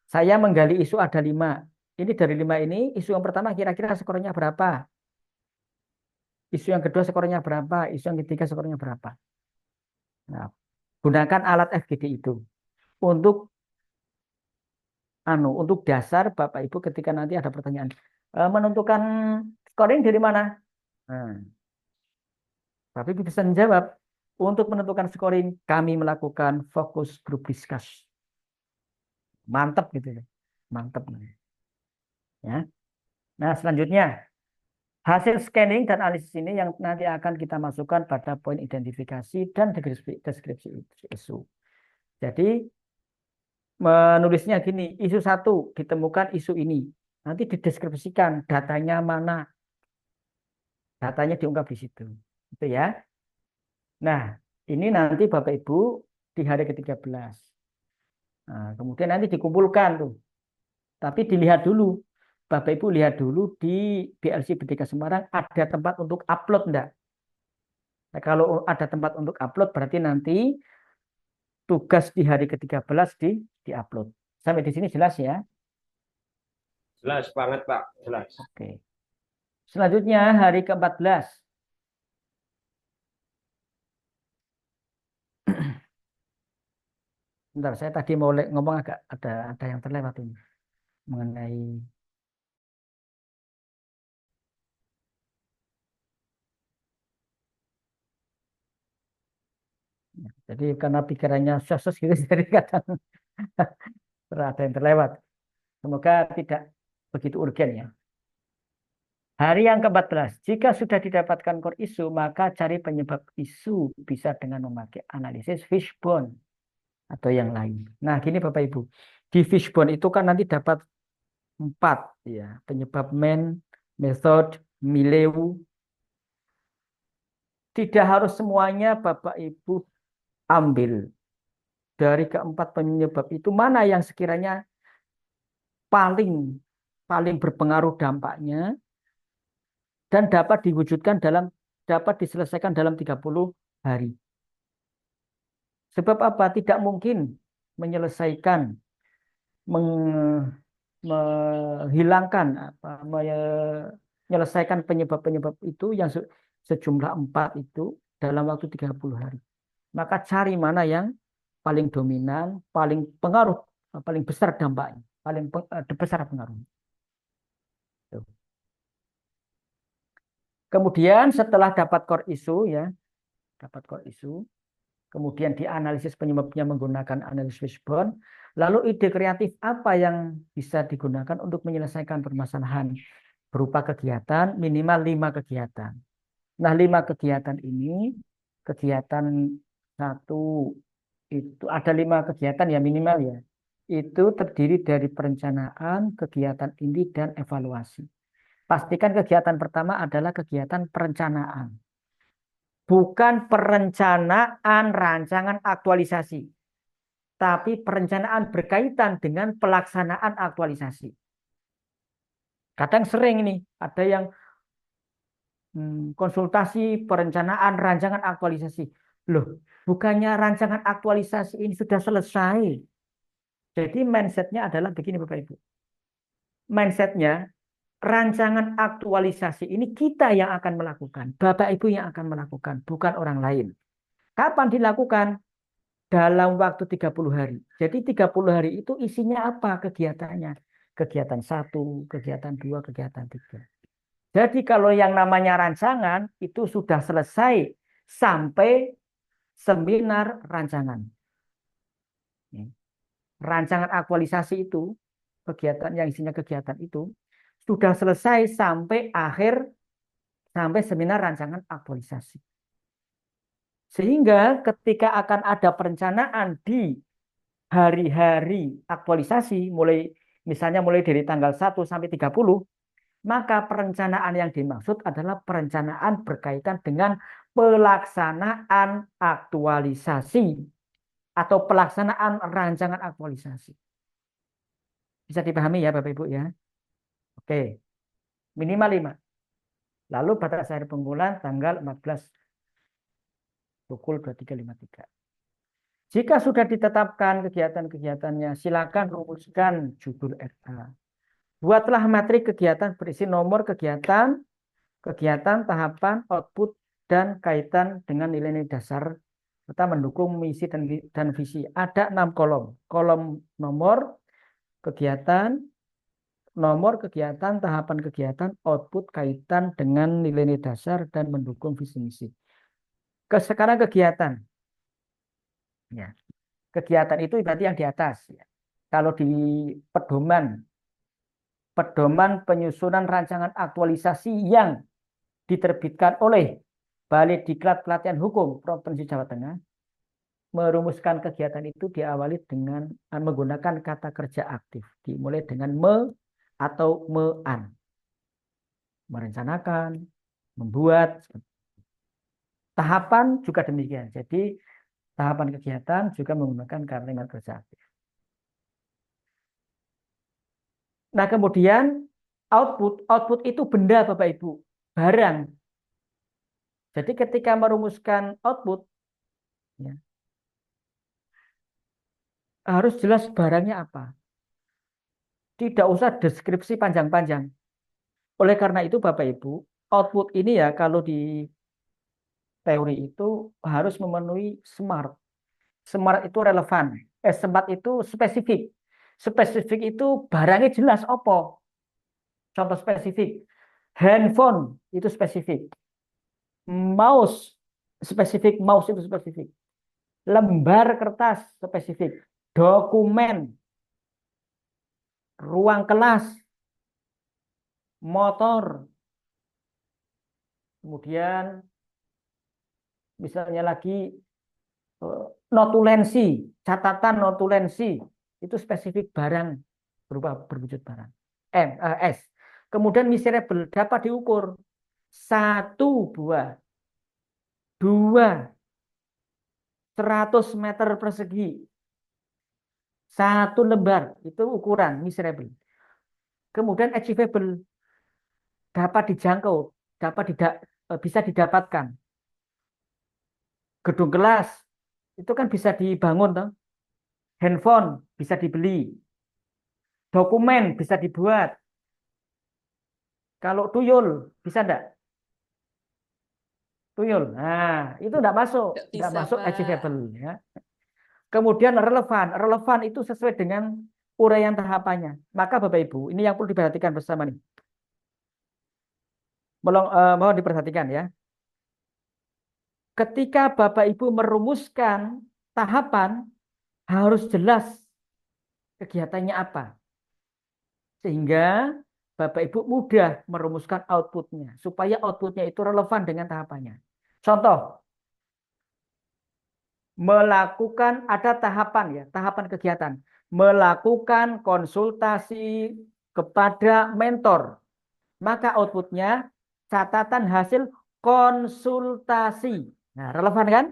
Saya menggali isu ada 5. Ini dari 5 ini, isu yang pertama kira-kira skornya berapa? Isu yang kedua skornya berapa? Isu yang ketiga skornya berapa? Nah, gunakan alat FGD itu untuk untuk dasar Bapak Ibu ketika nanti ada pertanyaan. Menentukan scoring dari mana? Nah, Bapak Ibu bisa menjawab. Untuk menentukan scoring, kami melakukan fokus grup diskus. Mantap gitu ya. Mantap. Ya. Nah, selanjutnya hasil scanning dan analisis ini yang nanti akan kita masukkan pada poin identifikasi dan deskripsi isu. Jadi menulisnya gini, isu 1 ditemukan isu ini. Nanti dideskripsikan datanya mana. Datanya diungkap di situ. Itu ya. Nah, ini nanti Bapak Ibu di hari ke-13. Nah, kemudian nanti dikumpulkan tuh. Tapi dilihat dulu. Bapak Ibu lihat dulu di BLC Berdeka Semarang ada tempat untuk upload enggak? Nah, kalau ada tempat untuk upload berarti nanti tugas di hari ke-13 di-upload. Sampai di sini jelas ya? Jelas banget, Pak. Jelas. Oke. Selanjutnya hari ke-14. Bentar, saya tadi mau ngomong agak ada yang terlewat ini mengenai jadi karena pikirannya sos gitu jadi kadang ada yang terlewat. Semoga tidak begitu urgen ya. Hari yang ke-14, jika sudah didapatkan core isu, maka cari penyebab isu bisa dengan memakai analisis fishbone atau yang lain. Nah, gini Bapak Ibu, di fishbone itu kan nanti dapat 4 ya, penyebab main, method, milieu. Tidak harus semuanya Bapak Ibu ambil. Dari keempat penyebab itu mana yang sekiranya paling paling berpengaruh dampaknya dan dapat diselesaikan dalam 30 hari. Sebab apa? Tidak mungkin menyelesaikan menghilangkan menyelesaikan penyebab-penyebab itu yang sejumlah 4 itu dalam waktu 30 hari. Maka cari mana yang paling dominan, paling pengaruh, paling besar dampaknya, paling besar pengaruhnya. Kemudian setelah dapat core isu ya, dapat core isu, kemudian dianalisis penyebabnya menggunakan analisis fishbone, lalu ide kreatif apa yang bisa digunakan untuk menyelesaikan permasalahan berupa kegiatan minimal 5 kegiatan. Nah, 5 kegiatan ini, kegiatan 1 itu ada 5 kegiatan ya minimal ya. Itu terdiri dari perencanaan, kegiatan inti, dan evaluasi. Pastikan kegiatan pertama adalah kegiatan perencanaan. Bukan perencanaan rancangan aktualisasi. Tapi perencanaan berkaitan dengan pelaksanaan aktualisasi. Kadang sering ini, ada yang konsultasi perencanaan rancangan aktualisasi. Loh, bukannya rancangan aktualisasi ini sudah selesai. Jadi mindsetnya adalah begini Bapak Ibu. Mindsetnya rancangan aktualisasi ini kita yang akan melakukan. Bapak Ibu yang akan melakukan, bukan orang lain. Kapan dilakukan? Dalam waktu 30 hari. Jadi 30 hari itu isinya apa kegiatannya? Kegiatan 1, kegiatan 2, kegiatan 3. Jadi kalau yang namanya rancangan itu sudah selesai sampai seminar rancangan. Rancangan aktualisasi itu, kegiatan yang isinya kegiatan itu, sudah selesai sampai sampai seminar rancangan aktualisasi. Sehingga ketika akan ada perencanaan di hari-hari aktualisasi, misalnya mulai dari tanggal 1 sampai 30, Maka perencanaan yang dimaksud adalah perencanaan berkaitan dengan pelaksanaan aktualisasi atau pelaksanaan rancangan aktualisasi. Bisa dipahami ya Bapak Ibu ya? Oke, minimal 5. Lalu batas akhir pengumpulan tanggal 14 pukul 23.53. Jika sudah ditetapkan kegiatan-kegiatannya, silakan rumuskan judul RA. Buatlah matrik kegiatan berisi nomor kegiatan, tahapan, output, dan kaitan dengan nilai-nilai dasar serta mendukung misi dan visi. Ada 6 kolom. Kolom nomor kegiatan, tahapan kegiatan, output, kaitan dengan nilai-nilai dasar, dan mendukung visi misi. Sekarang kegiatan. Ya. Kegiatan itu berarti yang di atas. Ya. Kalau di pedoman penyusunan rancangan aktualisasi yang diterbitkan oleh Balai Diklat Pelatihan Hukum Provinsi Jawa Tengah, merumuskan kegiatan itu diawali dengan menggunakan kata kerja aktif. Dimulai dengan atau mean. Merencanakan, membuat. Tahapan juga demikian. Jadi tahapan kegiatan juga menggunakan kalimat kerja aktif. Nah, kemudian output itu benda Bapak Ibu, barang. Jadi ketika merumuskan output, ya, harus jelas barangnya apa. Tidak usah deskripsi panjang-panjang. Oleh karena itu Bapak Ibu, output ini ya kalau di teori itu harus memenuhi SMART. SMART itu relevan. SMART itu spesifik. Spesifik itu barangnya jelas apa. Contoh spesifik. Handphone itu spesifik. Mouse spesifik. Mouse itu spesifik. Lembar kertas spesifik. Dokumen. Ruang kelas. Motor. Kemudian misalnya lagi notulensi, catatan notulensi, itu spesifik barang berupa berwujud barang. S. Kemudian miserable dapat diukur 1 buah, 2 100 meter persegi, 1 lembar, itu ukuran miserable. Kemudian achievable dapat dijangkau, bisa didapatkan. Gedung kelas itu kan bisa dibangun toh. Handphone bisa dibeli. Dokumen bisa dibuat. Kalau tuyul bisa enggak? Tuyul. Nah, itu enggak masuk, enggak masuk achievable ya. Kemudian relevan. Relevan itu sesuai dengan uraian tahapannya. Maka Bapak Ibu, ini yang perlu diperhatikan bersama nih. Mohon diperhatikan ya. Ketika Bapak Ibu merumuskan tahapan, harus jelas kegiatannya apa. Sehingga Bapak Ibu mudah merumuskan outputnya. Supaya outputnya itu relevan dengan tahapannya. Contoh, melakukan, ada tahapan ya, tahapan kegiatan. Melakukan konsultasi kepada mentor. Maka outputnya catatan hasil konsultasi. Nah, relevan kan?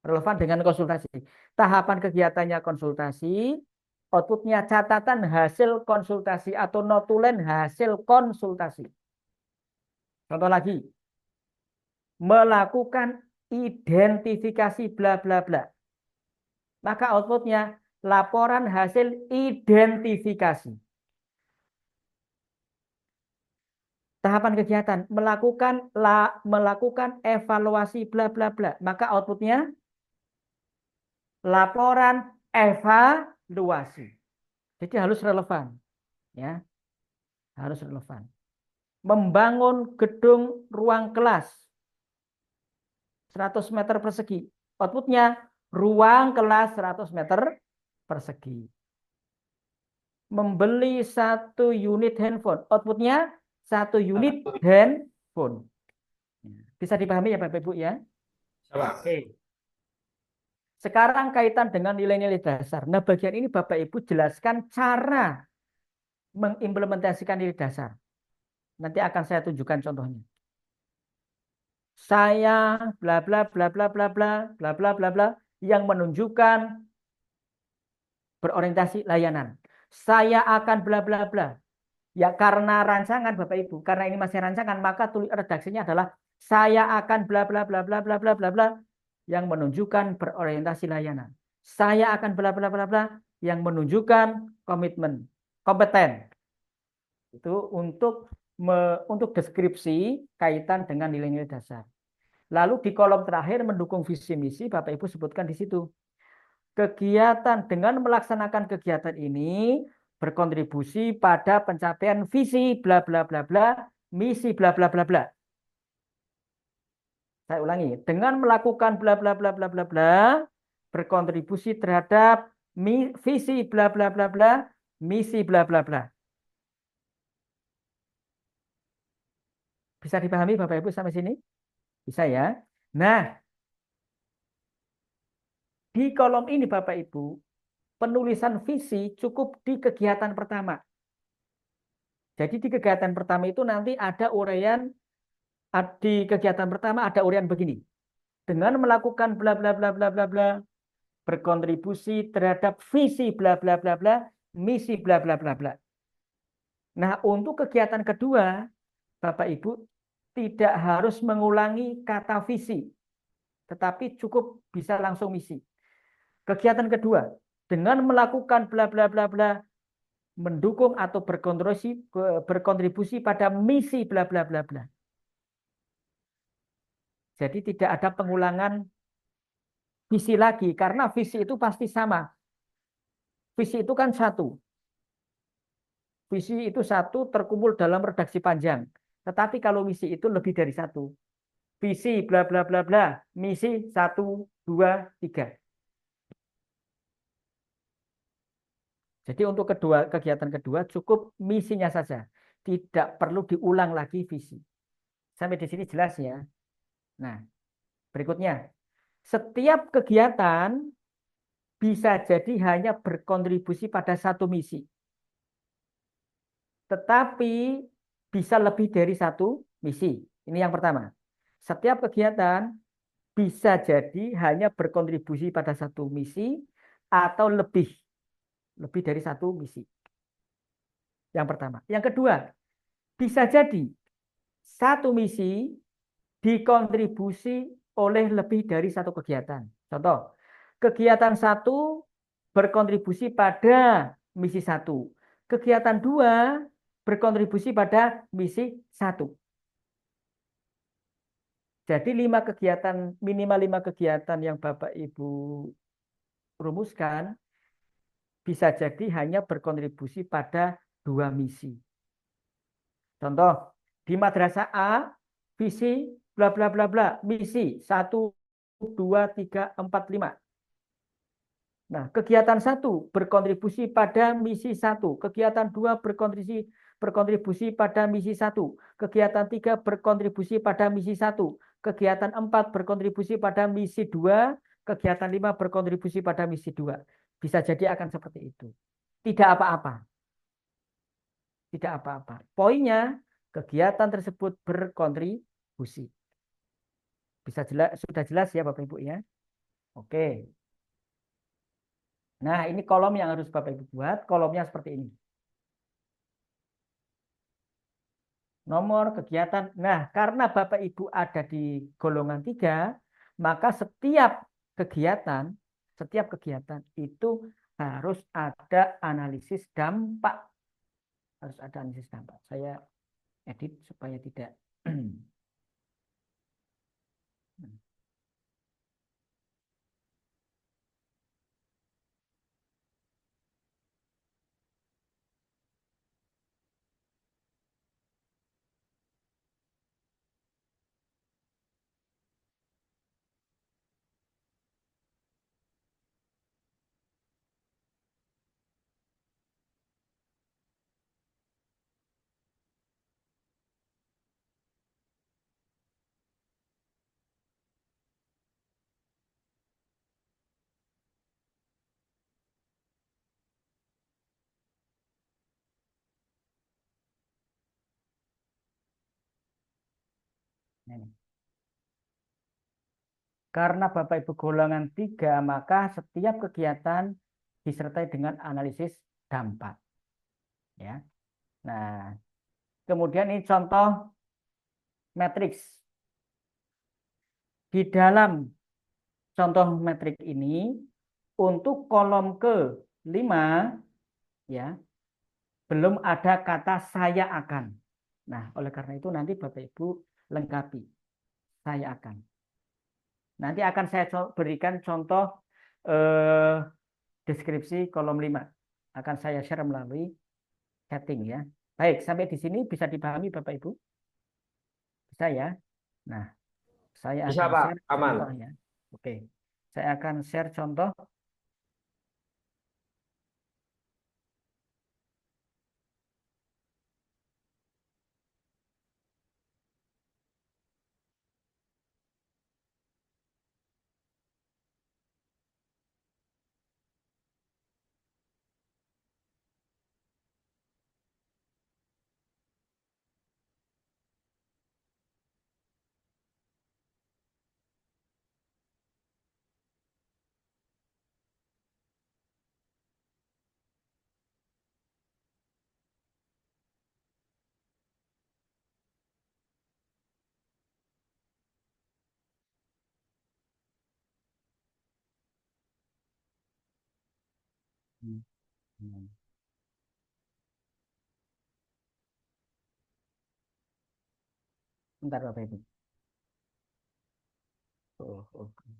Relevan dengan konsultasi. Tahapan kegiatannya konsultasi, outputnya catatan hasil konsultasi atau notulen hasil konsultasi. Contoh lagi, melakukan identifikasi bla bla bla. Maka outputnya laporan hasil identifikasi. Tahapan kegiatan melakukan evaluasi bla bla bla. Maka outputnya laporan evaluasi. Jadi harus relevan, ya, harus relevan. Membangun gedung ruang kelas 100 meter persegi. Outputnya ruang kelas 100 meter persegi. Membeli 1 unit handphone. Outputnya 1 unit handphone. Bisa dipahami ya Bapak Ibu ya? Oke. Sekarang kaitan dengan nilai-nilai dasar. Nah, bagian ini Bapak Ibu jelaskan cara mengimplementasikan nilai dasar. Nanti akan saya tunjukkan contohnya. Saya bla bla bla bla bla bla bla bla bla bla yang menunjukkan berorientasi layanan. Saya akan bla bla bla. Ya karena rancangan Bapak Ibu, karena ini masih rancangan, maka tulis redaksinya adalah saya akan bla bla bla bla bla bla bla bla yang menunjukkan berorientasi layanan. Saya akan bla bla bla bla yang menunjukkan komitmen, kompeten. Itu untuk deskripsi kaitan dengan nilai-nilai dasar. Lalu di kolom terakhir mendukung visi misi Bapak Ibu sebutkan di situ. Kegiatan dengan melaksanakan kegiatan ini berkontribusi pada pencapaian visi bla bla bla bla, misi bla bla bla bla. Saya ulangi, dengan melakukan bla bla bla bla bla bla berkontribusi terhadap visi bla bla bla bla, misi bla bla bla. Bisa dipahami Bapak Ibu sampai sini? Bisa ya. Nah, di kolom ini Bapak Ibu, penulisan visi cukup di kegiatan pertama. Jadi di kegiatan pertama itu nanti ada uraian, di kegiatan pertama ada uraian begini. Dengan melakukan bla bla bla bla bla bla berkontribusi terhadap visi bla bla bla bla, misi bla bla bla bla. Nah, untuk kegiatan kedua, Bapak Ibu tidak harus mengulangi kata visi, tetapi cukup bisa langsung misi. Kegiatan kedua, dengan melakukan bla bla bla bla mendukung atau berkontribusi pada misi bla bla bla bla. Jadi tidak ada pengulangan visi lagi karena visi itu pasti sama. Visi itu kan satu. Visi itu satu terkumpul dalam redaksi panjang. Tetapi kalau misi itu lebih dari satu. Visi bla bla bla bla, misi 1, 2, 3. Jadi untuk kegiatan kedua cukup misinya saja. Tidak perlu diulang lagi visi. Sampai di sini jelas ya. Nah, berikutnya. Setiap kegiatan bisa jadi hanya berkontribusi pada satu misi. Tetapi bisa lebih dari satu misi. Ini yang pertama. Setiap kegiatan bisa jadi hanya berkontribusi pada satu misi atau lebih dari satu misi. Yang pertama. Yang kedua, bisa jadi satu misi dikontribusi oleh lebih dari satu kegiatan. Contoh, kegiatan satu berkontribusi pada misi satu. Kegiatan dua berkontribusi pada misi satu. Jadi minimal 5 kegiatan yang Bapak Ibu rumuskan bisa jadi hanya berkontribusi pada 2 misi. Contoh, di madrasah A, visi bla bla bla bla, misi 1, 2, 3, 4, 5. Nah, kegiatan satu berkontribusi pada misi satu, kegiatan dua berkontribusi pada misi satu, kegiatan tiga berkontribusi pada misi satu, kegiatan empat berkontribusi pada misi dua, kegiatan lima berkontribusi pada misi dua. Bisa jadi akan seperti itu. Tidak apa-apa. Tidak apa-apa. Poinnya, kegiatan tersebut berkontribusi. Sudah jelas ya Bapak Ibu ya? Oke. Nah, ini kolom yang harus Bapak Ibu buat. Kolomnya seperti ini. Nomor kegiatan. Nah, karena Bapak Ibu ada di golongan 3, maka setiap kegiatan itu harus ada analisis dampak. Harus ada analisis dampak. Saya edit supaya tidak Ini. Karena Bapak Ibu golongan 3, maka setiap kegiatan disertai dengan analisis dampak. Ya. Nah, kemudian ini contoh matriks. Di dalam contoh metrik ini, untuk kolom ke-5, ya, belum ada kata saya akan. Nah, oleh karena itu nanti Bapak Ibu lengkapi. Saya akan. Nanti akan saya berikan contoh deskripsi kolom 5. Akan saya share melalui chatting ya. Baik, sampai di sini bisa dipahami Bapak Ibu? Bisa ya? Nah, saya Bisa akan Pak, share aman. contohnya. Oke. Saya akan share contoh. Hmm, hmm. Bentar Bapak Ibu. Oh, oke.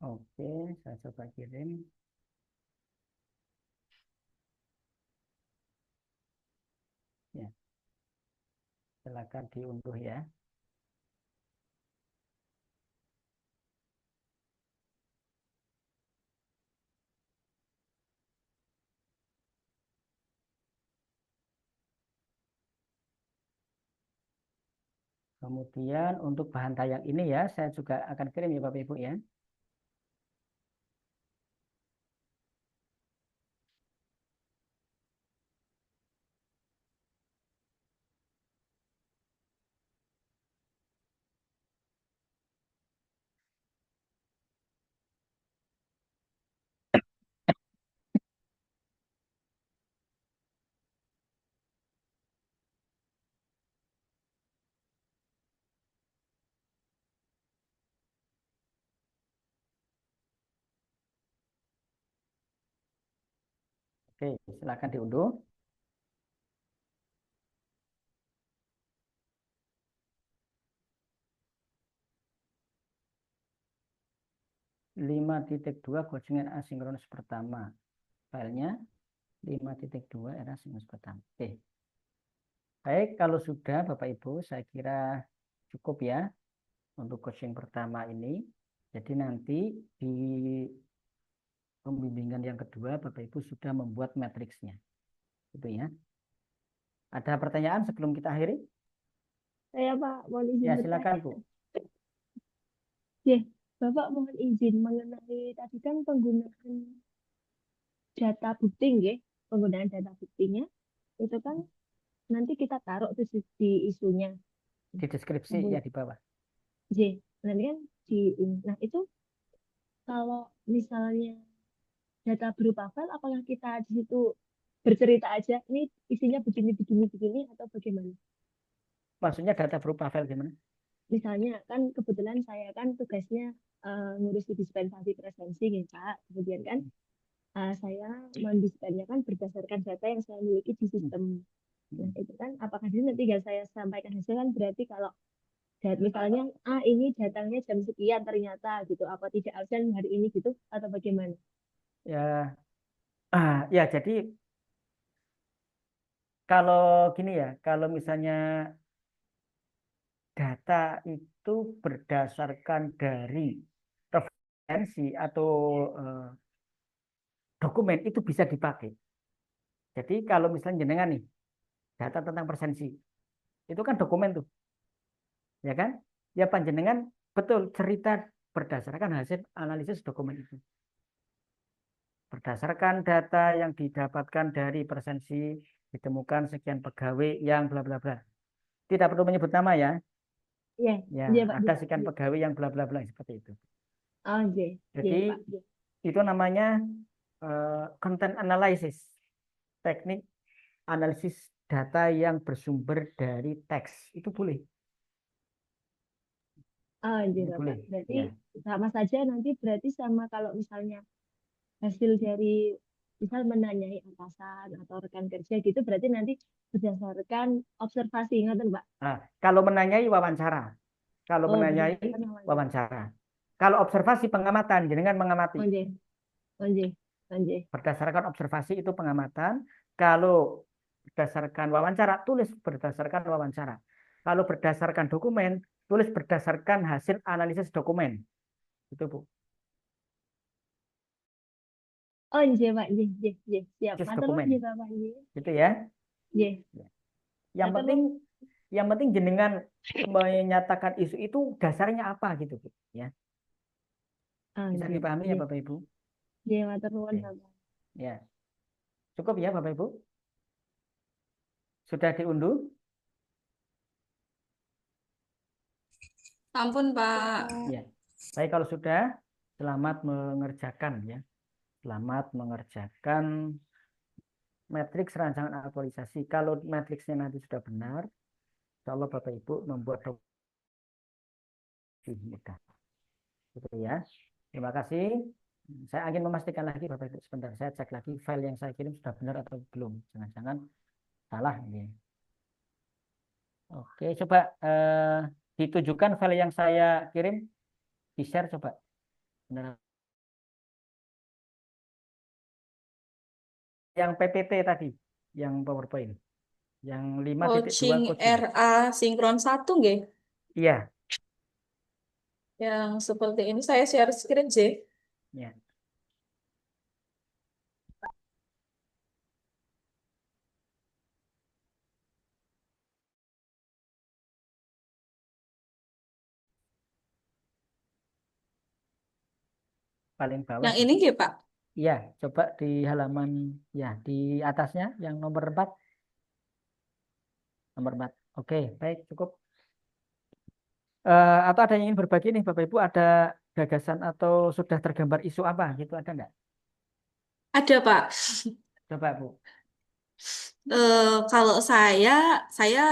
Oke, saya coba kirim. Ya, silakan diunduh ya. Kemudian untuk bahan tayang ini ya, saya juga akan kirim ya Bapak Ibu ya. Oke, silakan diunduh. Lima titik dua Gojek asinkronus pertama. Filenya 5.2 era asinkronus pertama. Oke. Baik, kalau sudah Bapak Ibu, saya kira cukup ya untuk coaching pertama ini. Jadi nanti di pembimbingan yang kedua Bapak Ibu sudah membuat matriksnya. Itu ya. Ada pertanyaan sebelum kita akhiri? Saya Pak, mohon izin Ya, bertanya. silakan Bu. Ya, Bapak mohon izin mengenai tadi kan penggunaan data bukti, nggih. Penggunaan data buktinya itu kan nanti kita taruh tuh di isunya. Di deskripsi ya di bawah. J, nanti kan nah itu kalau misalnya data berupa file, apakah kita di situ bercerita aja, ini isinya begini, begini, begini, atau bagaimana? Maksudnya data berupa file gimana? Misalnya kan kebetulan saya kan tugasnya ngurusi dispensasi presensi gitu Pak. Kemudian kan saya mendispennya kan berdasarkan data yang saya miliki di sistem. Nah itu kan apakah ini nanti tinggal saya sampaikan hasil kan berarti kalau misalnya ini datangnya jam sekian ternyata gitu, apa tidak absen hari ini gitu atau bagaimana? Ya, ya jadi kalau gini ya, kalau misalnya data itu berdasarkan dari referensi atau dokumen itu bisa dipakai. Jadi kalau misalnya jenengan nih data tentang presensi itu kan dokumen tuh, ya kan? Ya panjenengan betul cerita berdasarkan hasil analisis dokumen itu. Berdasarkan data yang didapatkan dari presensi ditemukan sekian pegawai yang bla bla bla. Tidak perlu menyebut nama ya. Iya, Ya, iya Pak. ada Iya. sekian pegawai yang bla bla bla seperti itu. Oh, iya, Jadi iya Pak. Iya. itu namanya content analysis, teknik analisis data yang bersumber dari teks. Itu boleh. Oh, iya Ini Pak. boleh. Berarti Ya. sama saja nanti berarti sama kalau misalnya hasil dari misal menanyai atasan atau rekan kerja gitu berarti nanti berdasarkan observasi ngerti Pak? Nah, kalau menanyai wawancara, kalau Oh, menanyai berdasarkan wawancara. wawancara, kalau observasi pengamatan, jenengan mengamati. Oh, iya. Oh, iya. Oh, iya. Berdasarkan observasi itu pengamatan. Kalau berdasarkan wawancara, tulis berdasarkan wawancara. Kalau berdasarkan dokumen, tulis berdasarkan hasil analisis dokumen. Itu Bu. Oh, iya Pak. Iya, iya, iya. Siap. Analisis Matur nuwun dokumen. nggih Bapak. Iya. Gitu ya. Iya. Yang Matur penting nuwun. yang penting jenengan menyatakan isu itu dasarnya apa gitu Bu. Ya. Ah, Bisa iya. dipahami ya Iya. Bapak Ibu? Iya, matur nuwun Oke. Bapak. Ya. Cukup ya Bapak Ibu? Sudah diunduh? Ampun, Pak. Ya. Baik kalau sudah, selamat mengerjakan ya. Selamat mengerjakan matriks rancangan aktualisasi. Kalau matriksnya nanti sudah benar, insya Allah Bapak Ibu membuat dokumen mudah. Gitu ya. Terima kasih. Saya ingin memastikan lagi Bapak Ibu sebentar. Saya cek lagi file yang saya kirim sudah benar atau belum. Jangan-jangan salah ini. Oke, coba ditujukan file yang saya kirim, di-share coba. Benar. Yang PPT tadi, yang PowerPoint. Yang 5.2 Coaching coaching. RA sinkron 1 nggih. Iya, Yang seperti ini saya share screen, J. ya. Paling bawah. Yang ini nggih, Pak. Iya, coba di halaman ya di atasnya yang nomor 4. Nomor 4. Oke, baik, cukup. Atau ada yang ingin berbagi nih Bapak Ibu, ada gagasan atau sudah tergambar isu apa gitu, ada enggak? Ada, Pak. Coba Bu. Kalau saya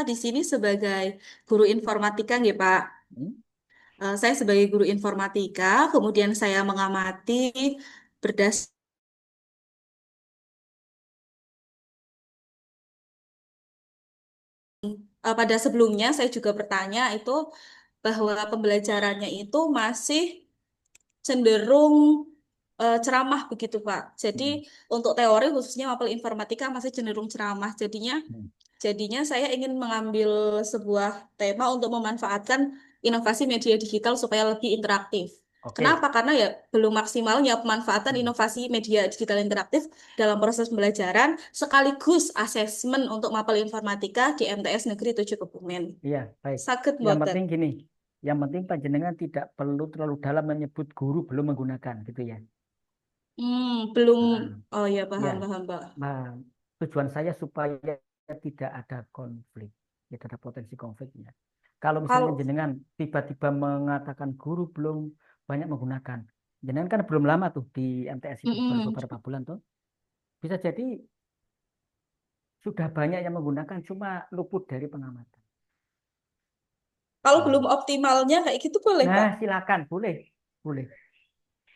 di sini sebagai guru informatika nggih, Pak. Hmm? Saya sebagai guru informatika, kemudian saya mengamati berdasarkan pada sebelumnya saya juga bertanya itu bahwa pembelajarannya itu masih cenderung ceramah begitu Pak. Jadi Hmm. untuk teori khususnya mapel informatika masih cenderung ceramah. Jadinya Hmm. jadinya saya ingin mengambil sebuah tema untuk memanfaatkan inovasi media digital supaya lebih interaktif. Oke. Kenapa? Karena ya belum maksimalnya pemanfaatan Hmm. inovasi media digital interaktif dalam proses pembelajaran sekaligus asesmen untuk mapel informatika di MTS Negeri 7 Kebumen. Iya, baik. Saged Yang mboten? penting gini, yang penting panjenengan tidak perlu terlalu dalam menyebut guru belum menggunakan, gitu ya. Belum. Nah, Oh ya, ya, paham, Pak. nah, tujuan saya supaya tidak ada konflik, tidak ada potensi konfliknya. Kalau misalnya Kalau jenengan tiba-tiba mengatakan guru belum banyak menggunakan, jenengan kan belum lama tuh di MTS itu, baru mm-mm. beberapa bulan tuh, bisa jadi sudah banyak yang menggunakan cuma luput dari pengamatan. Kalau Nah, belum optimalnya kayak gitu boleh, Pak. silakan, boleh, boleh.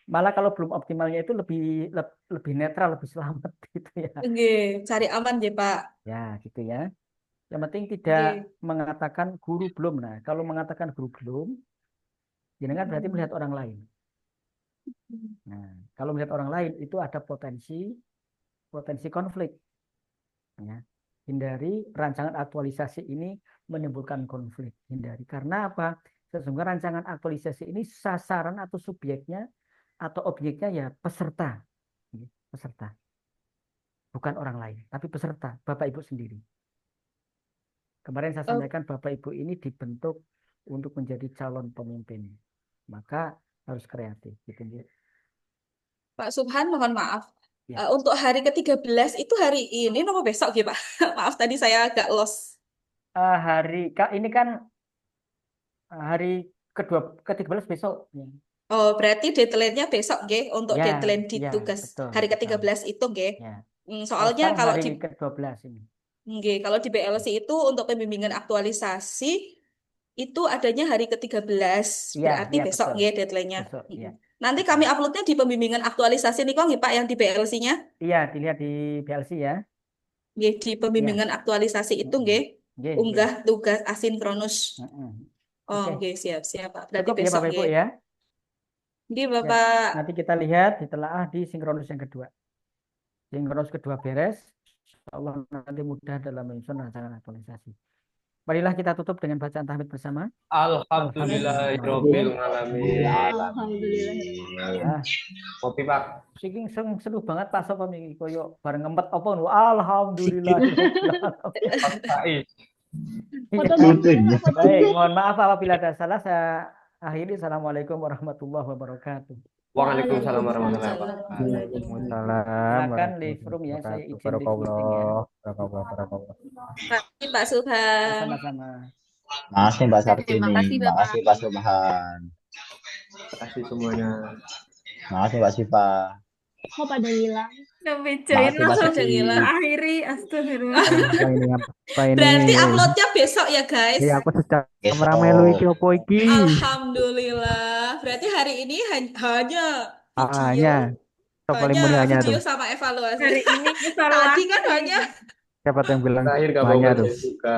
Malah kalau belum optimalnya itu lebih netral, lebih selamat gitu ya. Nggih, cari aman ya, Pak. Ya, gitu ya. Yang penting tidak Nggih. mengatakan guru belum. Nah, kalau mengatakan guru belum, jenengan berarti melihat orang lain. Nah, kalau melihat orang lain itu ada potensi konflik. Ya. Hindari rancangan aktualisasi ini menimbulkan konflik. Hindari. Karena apa? Sesungguhnya rancangan aktualisasi ini sasaran atau subjeknya atau objeknya ya peserta. Peserta. Bukan orang lain, tapi peserta, Bapak Ibu sendiri. Kemarin saya Eh, sampaikan Bapak Ibu ini dibentuk untuk menjadi calon pemimpin. Maka harus kreatif. Gitu, ya. Pak Subhan, mohon maaf. Ya. Untuk hari ke-13 itu hari ini nopo besok ya, Pak? Maaf tadi saya agak lost. Ini kan hari ke-13 besok. Ya. Oh, berarti deadline-nya besok, nggih, untuk Ya, deadline di ya, tugas betul, hari betul. ke-13 itu, nggih. Ya. Soalnya Sekarang kalau hari di ke-12 ini. nggih, kalau di BLC itu untuk pembimbingan aktualisasi itu adanya hari ke-13. Iya, Berarti iya besok betul. nggih deadline-nya. Besok, iya. Nanti Betul. kami uploadnya di pembimbingan aktualisasi nih kok nggih Pak yang di BLC-nya. Iya, dilihat di BLC ya. Nggih, di Iya. pembimbingan aktualisasi itu Mm-mm. nggih Nggih, nggih. unggah tugas asinkronus. Mm-mm. Oh, Oke, nggih, siap-siap Pak. Berarti cukup ya besok Bapak Ibu nggih. ya. Nggih, Ya, Bapak. nanti kita lihat ditelaah di sinkronus yang kedua. Sinkronus kedua beres, insya Allah nanti mudah dalam menyusun rancangan aktualisasi. Marilah kita tutup dengan bacaan tahmid bersama. Alhamdulillahirabbil alamin. Alhamdulillah. Ah, Kopi Pak. saking seru banget pas apa nih koyo bareng ngempet apa nu alhamdulillahirabbil alamin. Pak Faiz. Foto Iya. dulu, foto Baik, dulu. mohon maaf apabila ada salah. Saya akhiri. Assalamualaikum warahmatullahi wabarakatuh. Waalaikumsalam warahmatullahi Waalaikumsalam wabarakatuh. Waalaikumsalam Silakan live warahmatullahi room ya, saya wabarakatuh. izin live meeting ya. Barakallah, barakallah. Makasih Pak Subhan. Sama-sama. Makasih Mbak Sartini, Terima kasih, Bapak. makasih Pak Subhan, Terima kasih semuanya. makasih Mbak Siva. Kok pada ngilang? Ngebecoin Makasih Mbak langsung Siti. ngilang. Akhiri, astagfirullah. Apa ini? Apa ini? Berarti uploadnya besok ya guys. Iya, aku sedang Besok. meramelu iki opo iki? Alhamdulillah. Berarti hari ini hanya video, Hanya paling mulia hanya video tuh. sama evaluasi. Hari ini Tadi kan hanya Siapa yang bilang Terakhir nggak banyak bawa tuh? juga.